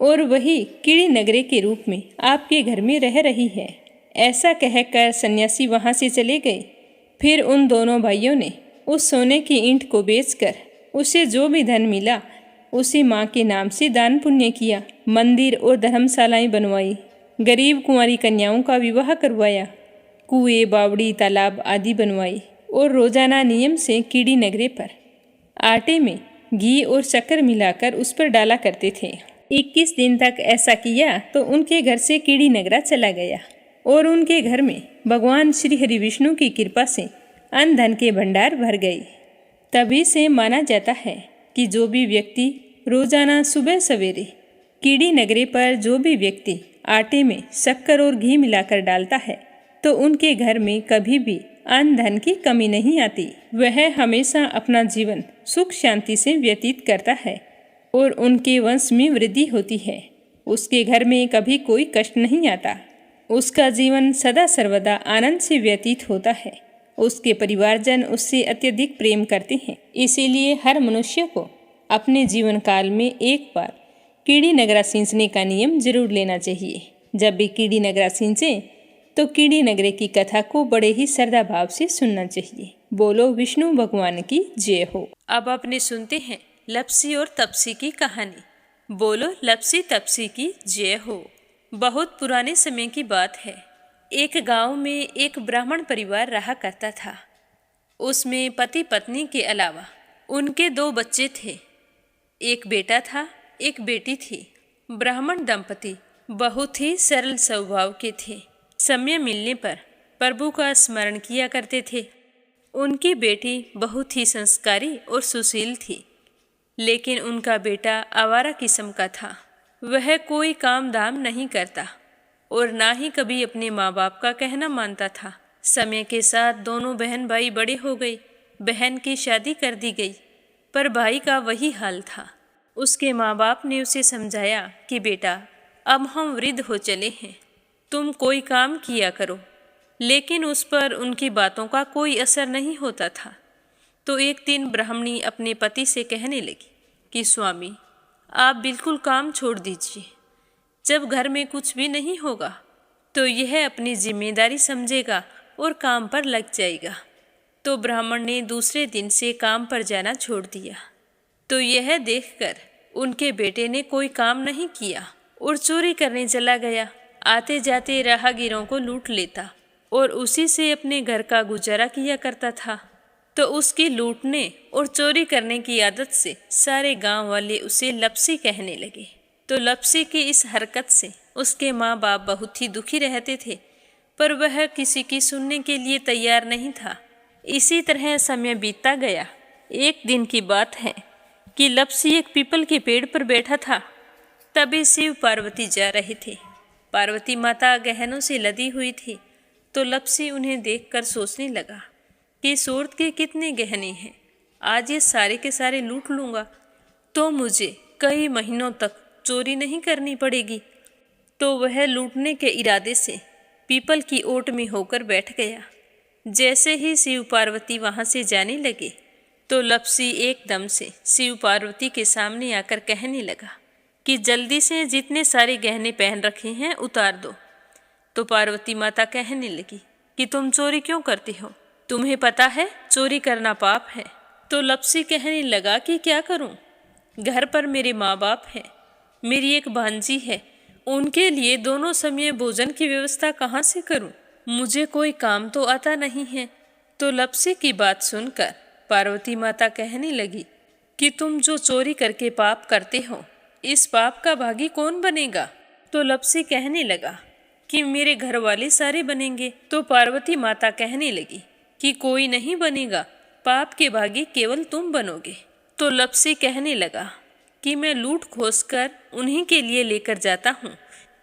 और वही कीड़ी नगरे के रूप में आपके घर में रह रही है। ऐसा कहकर सन्यासी वहाँ से चले गए। फिर उन दोनों भाइयों ने उस सोने की ईंट को बेचकर उसे जो भी धन मिला उसे माँ के नाम से दान पुण्य किया, मंदिर और धर्मशालाएं बनवाई, गरीब कुंवारी कन्याओं का विवाह करवाया, कुएं, बावड़ी, तालाब आदि बनवाई और रोजाना नियम से कीड़ी नगरे पर आटे में घी और शक्कर मिलाकर उस पर डाला करते थे। 21 दिन तक ऐसा किया तो उनके घर से कीड़ी नगरा चला गया और उनके घर में भगवान श्री हरि विष्णु की कृपा से अन्न धन के भंडार भर गए। तभी से माना जाता है कि जो भी व्यक्ति रोजाना सुबह सवेरे कीड़ी नगरे पर जो भी व्यक्ति आटे में शक्कर और घी मिलाकर डालता है तो उनके घर में कभी भी अन्न धन की कमी नहीं आती। वह हमेशा अपना जीवन सुख शांति से व्यतीत करता है और उनके वंश में वृद्धि होती है। उसके घर में कभी कोई कष्ट नहीं आता। उसका जीवन सदा सर्वदा आनंद से व्यतीत होता है। उसके परिवारजन उससे अत्यधिक प्रेम करते हैं। इसीलिए हर मनुष्य को अपने जीवन काल में एक बार कीड़ी नगरा सींचने का नियम जरूर लेना चाहिए। जब भी कीड़ी नगरा सींचे तो कीड़ी नगरे की कथा को बड़े ही श्रद्धा भाव से सुनना चाहिए। बोलो विष्णु भगवान की जय हो। अब अपने सुनते हैं लपसी और तपसी की कहानी। बोलो लपसी तपसी की जय हो। बहुत पुराने समय की बात है। एक गांव में एक ब्राह्मण परिवार रहा करता था। उसमें पति पत्नी के अलावा उनके 2 बच्चे थे। एक बेटा था, एक बेटी थी। ब्राह्मण दंपति बहुत ही सरल स्वभाव के थे। समय मिलने पर प्रभु का स्मरण किया करते थे। उनकी बेटी बहुत ही संस्कारी और सुशील थी, लेकिन उनका बेटा आवारा किस्म का था। वह कोई काम धाम नहीं करता और ना ही कभी अपने माँ बाप का कहना मानता था। समय के साथ दोनों बहन भाई बड़े हो गए। बहन की शादी कर दी गई, पर भाई का वही हाल था। उसके माँ बाप ने उसे समझाया कि बेटा, अब हम वृद्ध हो चले हैं, तुम कोई काम किया करो। लेकिन उस पर उनकी बातों का कोई असर नहीं होता था। तो एक दिन ब्राह्मणी अपने पति से कहने लगी कि स्वामी, आप बिल्कुल काम छोड़ दीजिए। जब घर में कुछ भी नहीं होगा तो यह अपनी जिम्मेदारी समझेगा और काम पर लग जाएगा। तो ब्राह्मण ने दूसरे दिन से काम पर जाना छोड़ दिया। तो यह देखकर उनके बेटे ने कोई काम नहीं किया और चोरी करने चला गया। आते जाते राहगीरों को लूट लेता और उसी से अपने घर का गुजारा किया करता था। तो उसकी लूटने और चोरी करने की आदत से सारे गांव वाले उसे लपसी कहने लगे। तो लपसी की इस हरकत से उसके माँ बाप बहुत ही दुखी रहते थे, पर वह किसी की सुनने के लिए तैयार नहीं था। इसी तरह समय बीतता गया। एक दिन की बात है कि लपसी एक पीपल के पेड़ पर बैठा था। तभी शिव पार्वती जा रहे थे। पार्वती माता गहनों से लदी हुई थी। तो लपसी उन्हें देखकर सोचने लगा कि सूरत के कितने गहने हैं, आज ये सारे के सारे लूट लूँगा तो मुझे कई महीनों तक चोरी नहीं करनी पड़ेगी। तो वह लूटने के इरादे से पीपल की ओट में होकर बैठ गया। जैसे ही शिव पार्वती वहाँ से जाने लगे तो लपसी एकदम से शिव पार्वती के सामने आकर कहने लगा कि जल्दी से जितने सारे गहने पहन रखे हैं उतार दो। तो पार्वती माता कहने लगी कि तुम चोरी क्यों करती हो, तुम्हें पता है चोरी करना पाप है। तो लपसी कहने लगा कि क्या करूं, घर पर मेरे माँ बाप हैं, मेरी एक भांजी है, उनके लिए दोनों समय भोजन की व्यवस्था कहाँ से करूं, मुझे कोई काम तो आता नहीं है। तो लपसी की बात सुनकर पार्वती माता कहने लगी कि तुम जो चोरी करके पाप करते हो, इस पाप का भागी कौन बनेगा। तो लपसी कहने लगा कि मेरे घर वाले सारे बनेंगे। तो पार्वती माता कहने लगी कि कोई नहीं बनेगा, पाप के भागी केवल तुम बनोगे। तो लपसी कहने लगा कि मैं लूट खोस कर उन्हीं के लिए लेकर जाता हूँ,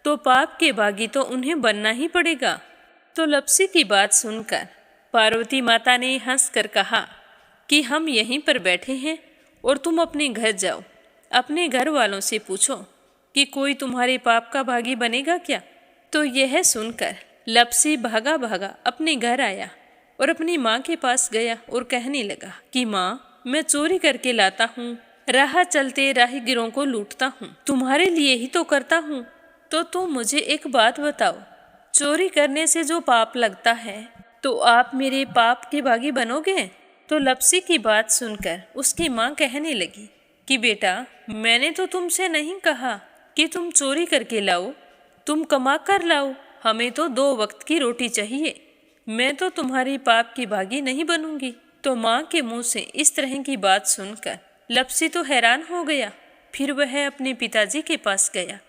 तो पाप के भागी तो उन्हें बनना ही पड़ेगा। तो लपसी की बात सुनकर पार्वती माता ने हंसकर कहा कि हम यहीं पर बैठे हैं और तुम अपने घर जाओ, अपने घर वालों से पूछो कि कोई तुम्हारे पाप का भागी बनेगा क्या। तो यह सुनकर लपसी भागा भागा अपने घर आया और अपनी माँ के पास गया और कहने लगा कि माँ, मैं चोरी करके लाता हूँ, राह चलते राहगीरों को लूटता हूँ, तुम्हारे लिए ही तो करता हूँ। तो तुम मुझे एक बात बताओ, चोरी करने से जो पाप लगता है तो आप मेरे पाप के भागी बनोगे। तो लपसी की बात सुनकर उसकी माँ कहने लगी कि बेटा, मैंने तो तुमसे नहीं कहा कि तुम चोरी करके लाओ, तुम कमा कर लाओ, हमें तो 2 वक्त की रोटी चाहिए, मैं तो तुम्हारी पाप की भागी नहीं बनूंगी। तो माँ के मुंह से इस तरह की बात सुनकर लपसी तो हैरान हो गया। फिर वह अपने पिताजी के पास गया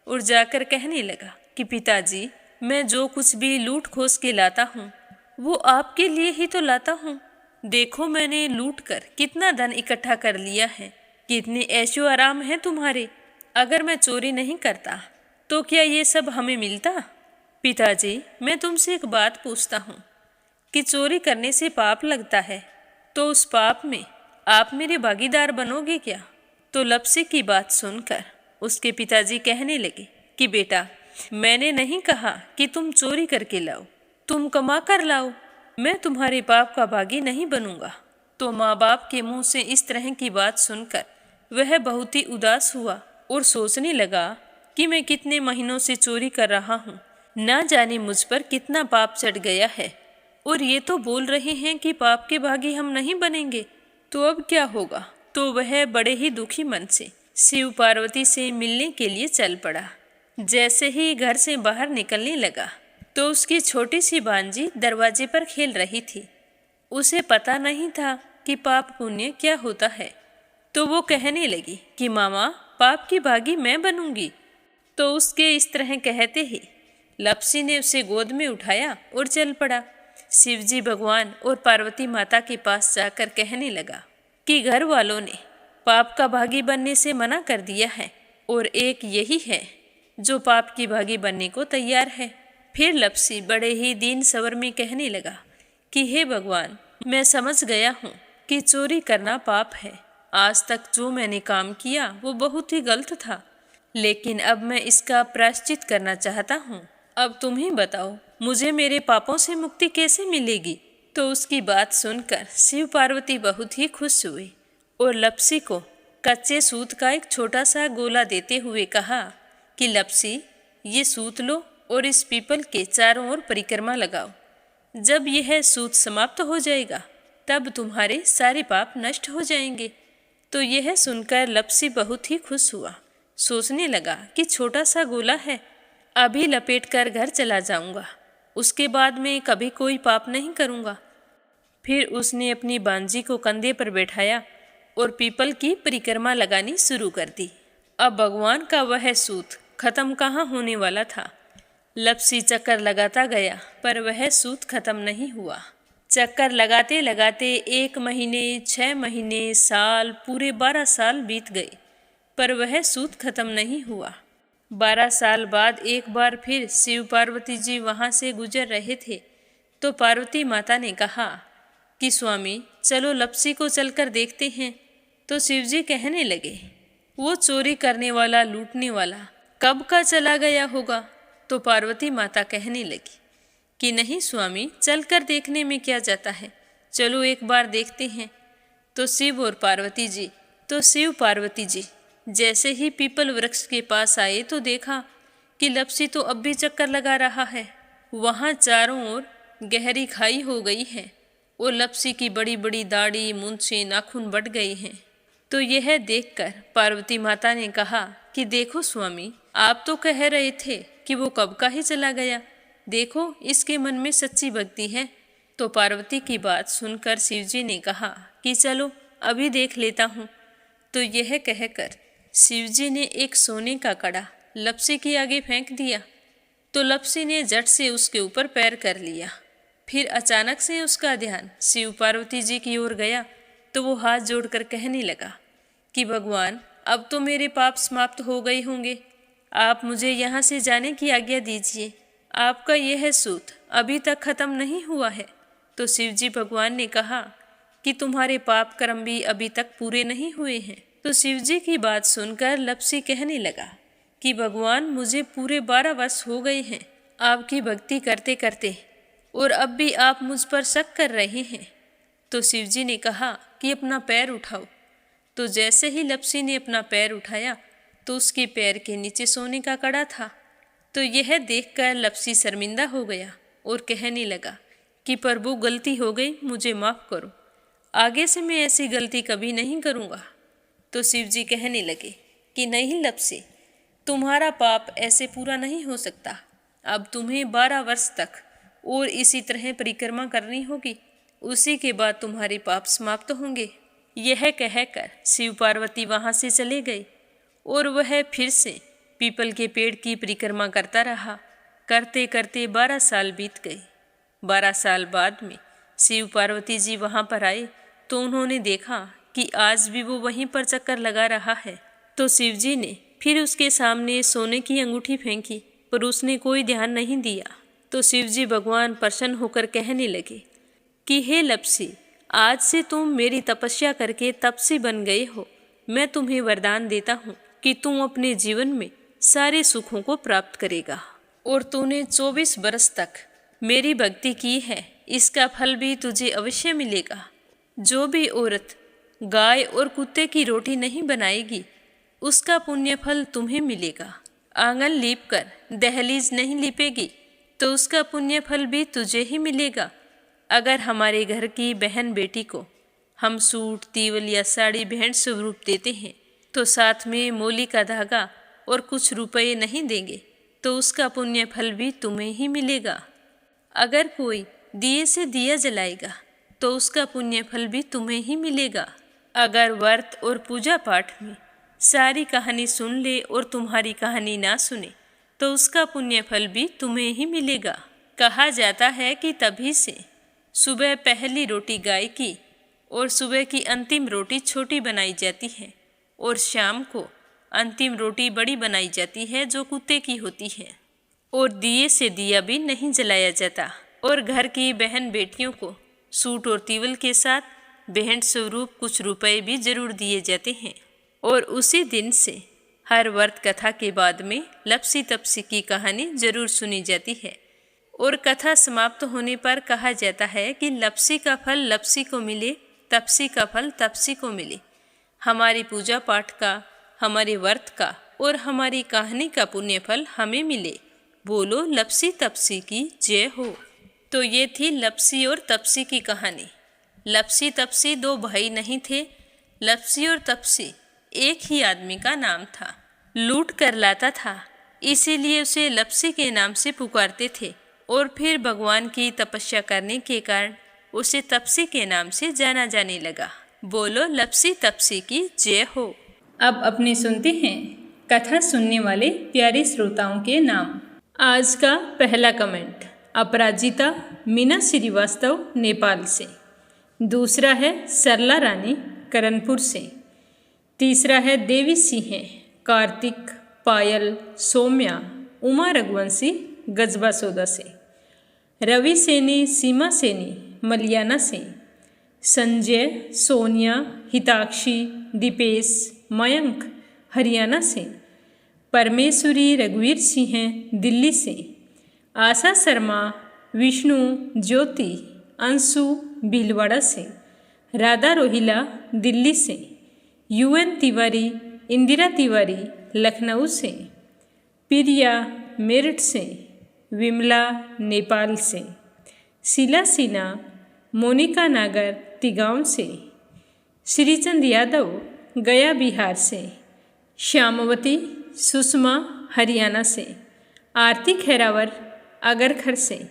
और जाकर कहने लगा कि पिताजी, मैं जो कुछ भी लूट खोस के लाता हूँ वो आपके लिए ही तो लाता हूँ। देखो मैंने लूट कर कितना धन इकट्ठा कर लिया है, कितने ऐशो आराम है तुम्हारे। अगर मैं चोरी नहीं करता तो क्या ये सब हमें मिलता। पिताजी, मैं तुमसे एक बात पूछता हूँ कि चोरी करने से पाप लगता है, तो उस पाप में आप मेरे भागीदार बनोगे क्या। तो लपसी की बात सुनकर उसके पिताजी कहने लगे कि बेटा, मैंने नहीं कहा कि तुम चोरी करके लाओ, तुम कमा कर लाओ। मैं तुम्हारे पाप का भागी नहीं बनूंगा। तो माँ बाप के मुंह से इस तरह की बात सुनकर वह बहुत ही उदास हुआ और सोचने लगा कि मैं कितने महीनों से चोरी कर रहा हूँ, ना जाने मुझ पर कितना पाप चढ़ गया है, और ये तो बोल रहे हैं कि पाप के भागी हम नहीं बनेंगे, तो अब क्या होगा। तो वह बड़े ही दुखी मन से शिव पार्वती से मिलने के लिए चल पड़ा। जैसे ही घर से बाहर निकलने लगा तो उसकी छोटी सी भांजी दरवाजे पर खेल रही थी। उसे पता नहीं था कि पाप पुण्य क्या होता है, तो वो कहने लगी कि मामा, पाप की भागी मैं बनूंगी। तो उसके इस तरह कहते ही लपसी ने उसे गोद में उठाया और चल पड़ा। शिवजी भगवान और पार्वती माता के पास जाकर कहने लगा कि घर वालों ने पाप का भागी बनने से मना कर दिया है और एक यही है जो पाप की भागी बनने को तैयार है। फिर लपसी बड़े ही दीन स्वर में कहने लगा कि हे भगवान, मैं समझ गया हूँ कि चोरी करना पाप है। आज तक जो मैंने काम किया वो बहुत ही गलत था, लेकिन अब मैं इसका प्रायश्चित करना चाहता हूँ। अब तुम ही बताओ, मुझे मेरे पापों से मुक्ति कैसे मिलेगी। तो उसकी बात सुनकर शिव पार्वती बहुत ही खुश हुए और लपसी को कच्चे सूत का एक छोटा सा गोला देते हुए कहा कि लपसी, ये सूत लो और इस पीपल के चारों ओर परिक्रमा लगाओ। जब यह सूत समाप्त हो जाएगा तब तुम्हारे सारे पाप नष्ट हो जाएंगे। तो यह सुनकर लपसी बहुत ही खुश हुआ। सोचने लगा कि छोटा सा गोला है, अभी लपेट कर घर चला जाऊंगा, उसके बाद में कभी कोई पाप नहीं करूंगा। फिर उसने अपनी बांजी को कंधे पर बैठाया और पीपल की परिक्रमा लगानी शुरू कर दी। अब भगवान का वह सूत खत्म कहाँ होने वाला था। लपसी चक्कर लगाता गया पर वह सूत खत्म नहीं हुआ। चक्कर लगाते लगाते 1 महीने, 6 महीने, साल, पूरे 12 साल बीत गए, पर वह सूत खत्म नहीं हुआ। 12 साल बाद एक बार फिर शिव पार्वती जी वहाँ से गुजर रहे थे, तो पार्वती माता ने कहा कि स्वामी, चलो लपसी को चलकर देखते हैं। तो शिवजी कहने लगे, वो चोरी करने वाला, लूटने वाला कब का चला गया होगा। तो पार्वती माता कहने लगी कि नहीं स्वामी, चलकर देखने में क्या जाता है, चलो एक बार देखते हैं। तो शिव पार्वती जी जैसे ही पीपल वृक्ष के पास आए तो देखा कि लपसी तो अब भी चक्कर लगा रहा है। वहाँ चारों ओर गहरी खाई हो गई है और लपसी की बड़ी बड़ी दाढ़ी, मूंछें, नाखून बढ़ गए हैं। तो यह देखकर पार्वती माता ने कहा कि देखो स्वामी, आप तो कह रहे थे कि वो कब का ही चला गया, देखो इसके मन में सच्ची भक्ति है। तो पार्वती की बात सुनकर शिवजी ने कहा कि चलो अभी देख लेता हूँ। तो यह कहकर शिवजी ने एक सोने का कड़ा लपसी के आगे फेंक दिया। तो लपसी ने झट से उसके ऊपर पैर कर लिया। फिर अचानक से उसका ध्यान शिव पार्वती जी की ओर गया, तो वो हाथ जोड़कर कहने लगा कि भगवान, अब तो मेरे पाप समाप्त हो गए होंगे, आप मुझे यहाँ से जाने की आज्ञा दीजिए। आपका यह सूत अभी तक खत्म नहीं हुआ है। तो शिवजी भगवान ने कहा कि तुम्हारे पाप कर्म भी अभी तक पूरे नहीं हुए हैं। तो शिवजी की बात सुनकर लपसी कहने लगा कि भगवान, मुझे पूरे 12 वर्ष हो गए हैं आपकी भक्ति करते करते, और अब भी आप मुझ पर शक कर रहे हैं। तो शिवजी ने कहा कि अपना पैर उठाओ। तो जैसे ही लपसी ने अपना पैर उठाया तो उसके पैर के नीचे सोने का कड़ा था। तो यह देखकर लपसी शर्मिंदा हो गया और कहने लगा कि प्रभु, गलती हो गई, मुझे माफ़ करो, आगे से मैं ऐसी गलती कभी नहीं करूँगा। तो शिवजी कहने लगे कि नहीं लपसी, तुम्हारा पाप ऐसे पूरा नहीं हो सकता। अब तुम्हें 12 वर्ष तक और इसी तरह परिक्रमा करनी होगी, उसी के बाद तुम्हारे पाप समाप्त होंगे। यह कहकर शिव पार्वती वहाँ से चले गए और वह फिर से पीपल के पेड़ की परिक्रमा करता रहा। करते करते 12 साल बीत गए। 12 साल बाद में शिव पार्वती जी वहाँ पर आए तो उन्होंने देखा कि आज भी वो वहीं पर चक्कर लगा रहा है। तो शिवजी ने फिर उसके सामने सोने की अंगूठी फेंकी, पर उसने कोई ध्यान नहीं दिया। तो शिवजी भगवान प्रसन्न होकर कहने लगे कि हे लपसी, आज से तुम मेरी तपस्या करके तपसी बन गए हो। मैं तुम्हें वरदान देता हूँ कि तुम अपने जीवन में सारे सुखों को प्राप्त करेगा। और तूने 24 बरस तक मेरी भक्ति की है, इसका फल भी तुझे अवश्य मिलेगा। जो भी औरत गाय और कुत्ते की रोटी नहीं बनाएगी, उसका पुण्य फल तुम्हें मिलेगा। आंगन लीप कर दहलीज नहीं लीपेगी, तो उसका पुण्य फल भी तुझे ही मिलेगा। अगर हमारे घर की बहन बेटी को हम सूट, तीवल या साड़ी भेंट स्वरूप देते हैं, तो साथ में मोली का धागा और कुछ रुपए नहीं देंगे, तो उसका पुण्य फल भी तुम्हें ही मिलेगा। अगर कोई दिए से दिया जलाएगा, तो उसका पुण्य फल भी तुम्हें ही मिलेगा। अगर व्रत और पूजा पाठ में सारी कहानी सुन ले और तुम्हारी कहानी ना सुने, तो उसका पुण्य फल भी तुम्हें ही मिलेगा। कहा जाता है कि तभी से सुबह पहली रोटी गाय की और सुबह की अंतिम रोटी छोटी बनाई जाती है, और शाम को अंतिम रोटी बड़ी बनाई जाती है जो कुत्ते की होती है। और दिए से दिया भी नहीं जलाया जाता। और घर की बहन बेटियों को सूट और तीवल के साथ भेंट स्वरूप कुछ रुपए भी जरूर दिए जाते हैं। और उसी दिन से हर व्रत कथा के बाद में लपसी तपसी की कहानी जरूर सुनी जाती है। और कथा समाप्त होने पर कहा जाता है कि लपसी का फल लपसी को मिले, तपसी का फल तपसी को मिले। हमारी पूजा पाठ का, हमारे व्रत का और हमारी कहानी का पुण्य फल हमें मिले। बोलो लपसी तपसी की जय हो। तो ये थी लपसी और तपसी की कहानी। लपसी तपसी दो भाई नहीं थे। लपसी और तपसी एक ही आदमी का नाम था। लूट कर लाता था, इसीलिए उसे लपसी के नाम से पुकारते थे। और फिर भगवान की तपस्या करने के कारण उसे तपसी के नाम से जाना जाने लगा। बोलो लपसी तपसी की जय हो। अब अपने सुनते हैं कथा सुनने वाले प्यारे श्रोताओं के नाम। आज का पहला कमेंट अपराजिता मीना श्रीवास्तव नेपाल से। दूसरा है सरला रानी करनपुर से। तीसरा है देवी सिंह कार्तिक, पायल, सौम्या, उमा रघुवंशी गजबा सौदा से। रवि सैनी सीमा सैनी मलियाना से। संजय, सोनिया, हिताक्षी, दीपेश, मयंक हरियाणा से। परमेश्वरी रघुवीर सिंह दिल्ली से। आशा शर्मा, विष्णु, ज्योति, अंशु भीलवाड़ा से। राधा रोहिला दिल्ली से। यूएन तिवारी, इंदिरा तिवारी लखनऊ से। प्रिया मेरठ से। विमला नेपाल से। शीला सिन्हा, मोनिका नागर तिगांव से। श्रीचंद यादव गया बिहार से। श्यामवती सुषमा हरियाणा से। आरती खैरावर अगरखर से।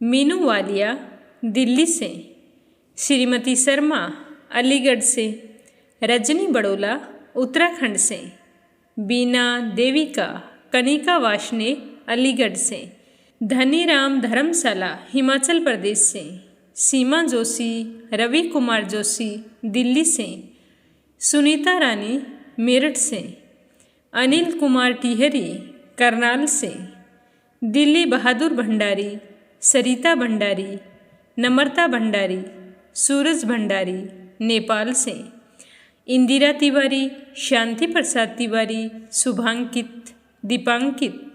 मीनू वालिया दिल्ली से। श्रीमती शर्मा अलीगढ़ से। रजनी बड़ोला उत्तराखंड से। बीना देविका कनिका वाशने अलीगढ़ से। धनीराम धर्मशाला हिमाचल प्रदेश से। सीमा जोशी, रवि कुमार जोशी दिल्ली से। सुनीता रानी मेरठ से। अनिल कुमार टिहरी करनाल से। दिल्ली बहादुर भंडारी, सरिता भंडारी, नम्रता भंडारी, सूरज भंडारी नेपाल से। इंदिरा तिवारी, शांति प्रसाद तिवारी, शुभांकित, दीपांकित,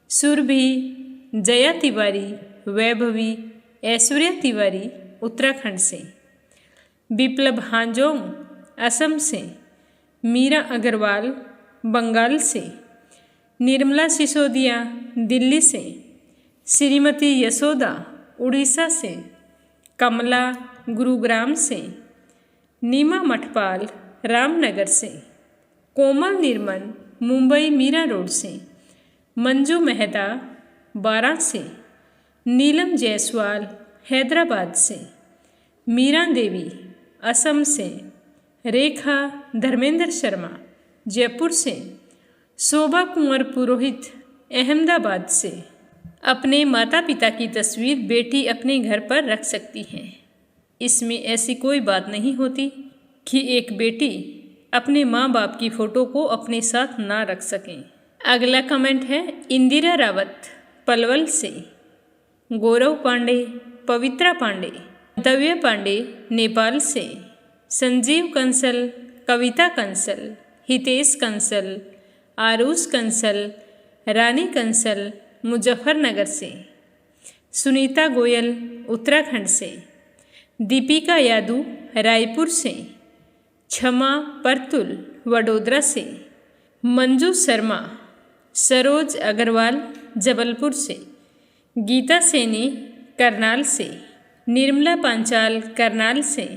सुरभि, जया तिवारी, वैभवी, ऐश्वर्या तिवारी उत्तराखंड से। विप्लव हांजोंग असम से। मीरा अग्रवाल बंगाल से। निर्मला सिसोदिया दिल्ली से। श्रीमती यशोदा उड़ीसा से। कमला गुरुग्राम से। नीमा मठपाल रामनगर से। कोमल निर्मल मुंबई मीरा रोड से। मंजू मेहता बारां से। नीलम जायसवाल हैदराबाद से। मीरा देवी असम से। रेखा धर्मेंद्र शर्मा जयपुर से। शोभा कुंवर पुरोहित अहमदाबाद से। अपने माता पिता की तस्वीर बेटी अपने घर पर रख सकती है। इसमें ऐसी कोई बात नहीं होती कि एक बेटी अपने माँ बाप की फ़ोटो को अपने साथ ना रख सकें। अगला कमेंट है इंदिरा रावत पलवल से। गौरव पांडे, पवित्रा पांडे, दव्य पांडे नेपाल से। संजीव कंसल, कविता कंसल, हितेश कंसल, आरूस कंसल, रानी कंसल मुजफ्फरनगर से, सुनीता गोयल उत्तराखंड से, दीपिका यादव रायपुर से, क्षमा परतुल वडोदरा से, मंजू शर्मा, सरोज अग्रवाल जबलपुर से, गीता सैनी करनाल से, निर्मला पांचाल करनाल से,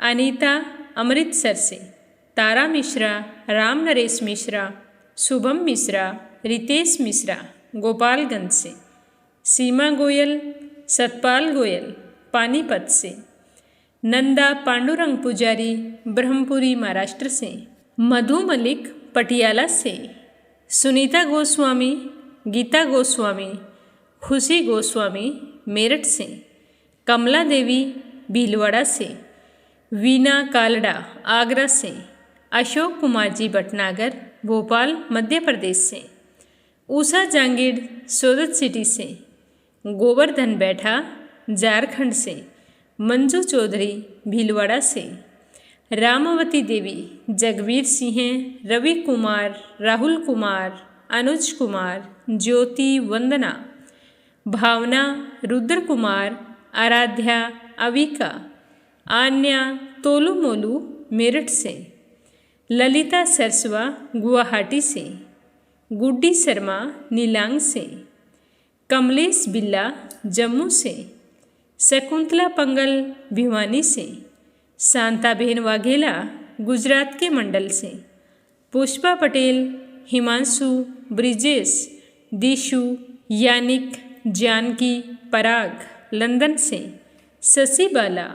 अनीता अमृतसर से, तारा मिश्रा, राम नरेश मिश्रा, शुभम मिश्रा, रितेश मिश्रा गोपालगंज से, सीमा गोयल, सतपाल गोयल पानीपत से, नंदा पांडुरंग पुजारी ब्रह्मपुरी महाराष्ट्र से, मधु मलिक पटियाला से, सुनीता गोस्वामी, गीता गोस्वामी, खुशी गोस्वामी मेरठ से, कमला देवी भीलवाड़ा से, वीना कालड़ा आगरा से, अशोक कुमार जी भटनागर भोपाल मध्य प्रदेश से, उषा जांगीड़ सोदत सिटी से, गोवर्धन बैठा झारखंड से, मंजू चौधरी भीलवाड़ा से, रामावती देवी जगवीर सिंह, रवि कुमार, राहुल कुमार, अनुज कुमार, ज्योति वंदना, भावना, रुद्र कुमार, आराध्या, अविका, आन्या तोलू मोलू मेरठ से, ललिता सरसवा गुवाहाटी से, गुड्डी शर्मा नीलांग से, कमलेश बिल्ला जम्मू से, शकुंतला पंगल भिवानी से, शांताबेन वाघेला गुजरात के मंडल से, पुष्पा पटेल, हिमांशु, ब्रिजेश, दिशु, यानिक, जानकी, पराग लंदन से, शशि बाला,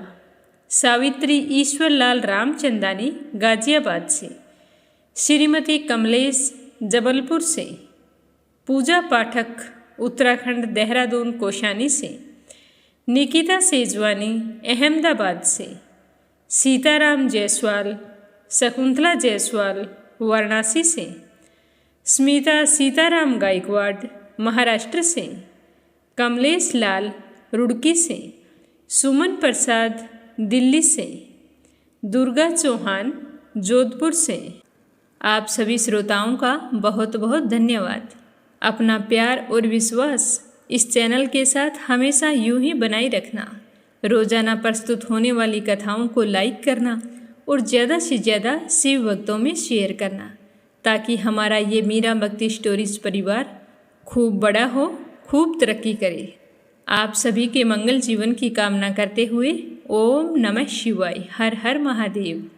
सावित्री ईश्वरलाल रामचंदानी गाजियाबाद से, श्रीमती कमलेश जबलपुर से, पूजा पाठक उत्तराखंड देहरादून कोशानी से, निकिता सेजवानी अहमदाबाद से, सीताराम जायसवाल, शकुंतला जायसवाल वाराणसी से, स्मिता सीताराम गायकवाड़ महाराष्ट्र से, कमलेश लाल रुड़की से, सुमन प्रसाद दिल्ली से, दुर्गा चौहान जोधपुर से। आप सभी श्रोताओं का बहुत बहुत धन्यवाद। अपना प्यार और विश्वास इस चैनल के साथ हमेशा यूं ही बनाए रखना। रोजाना प्रस्तुत होने वाली कथाओं को लाइक करना और ज़्यादा से ज़्यादा शिव भक्तों में शेयर करना, ताकि हमारा ये मीरा भक्ति स्टोरीज परिवार खूब बड़ा हो, खूब तरक्की करे। आप सभी के मंगल जीवन की कामना करते हुए ओम नमः शिवाय, हर हर महादेव।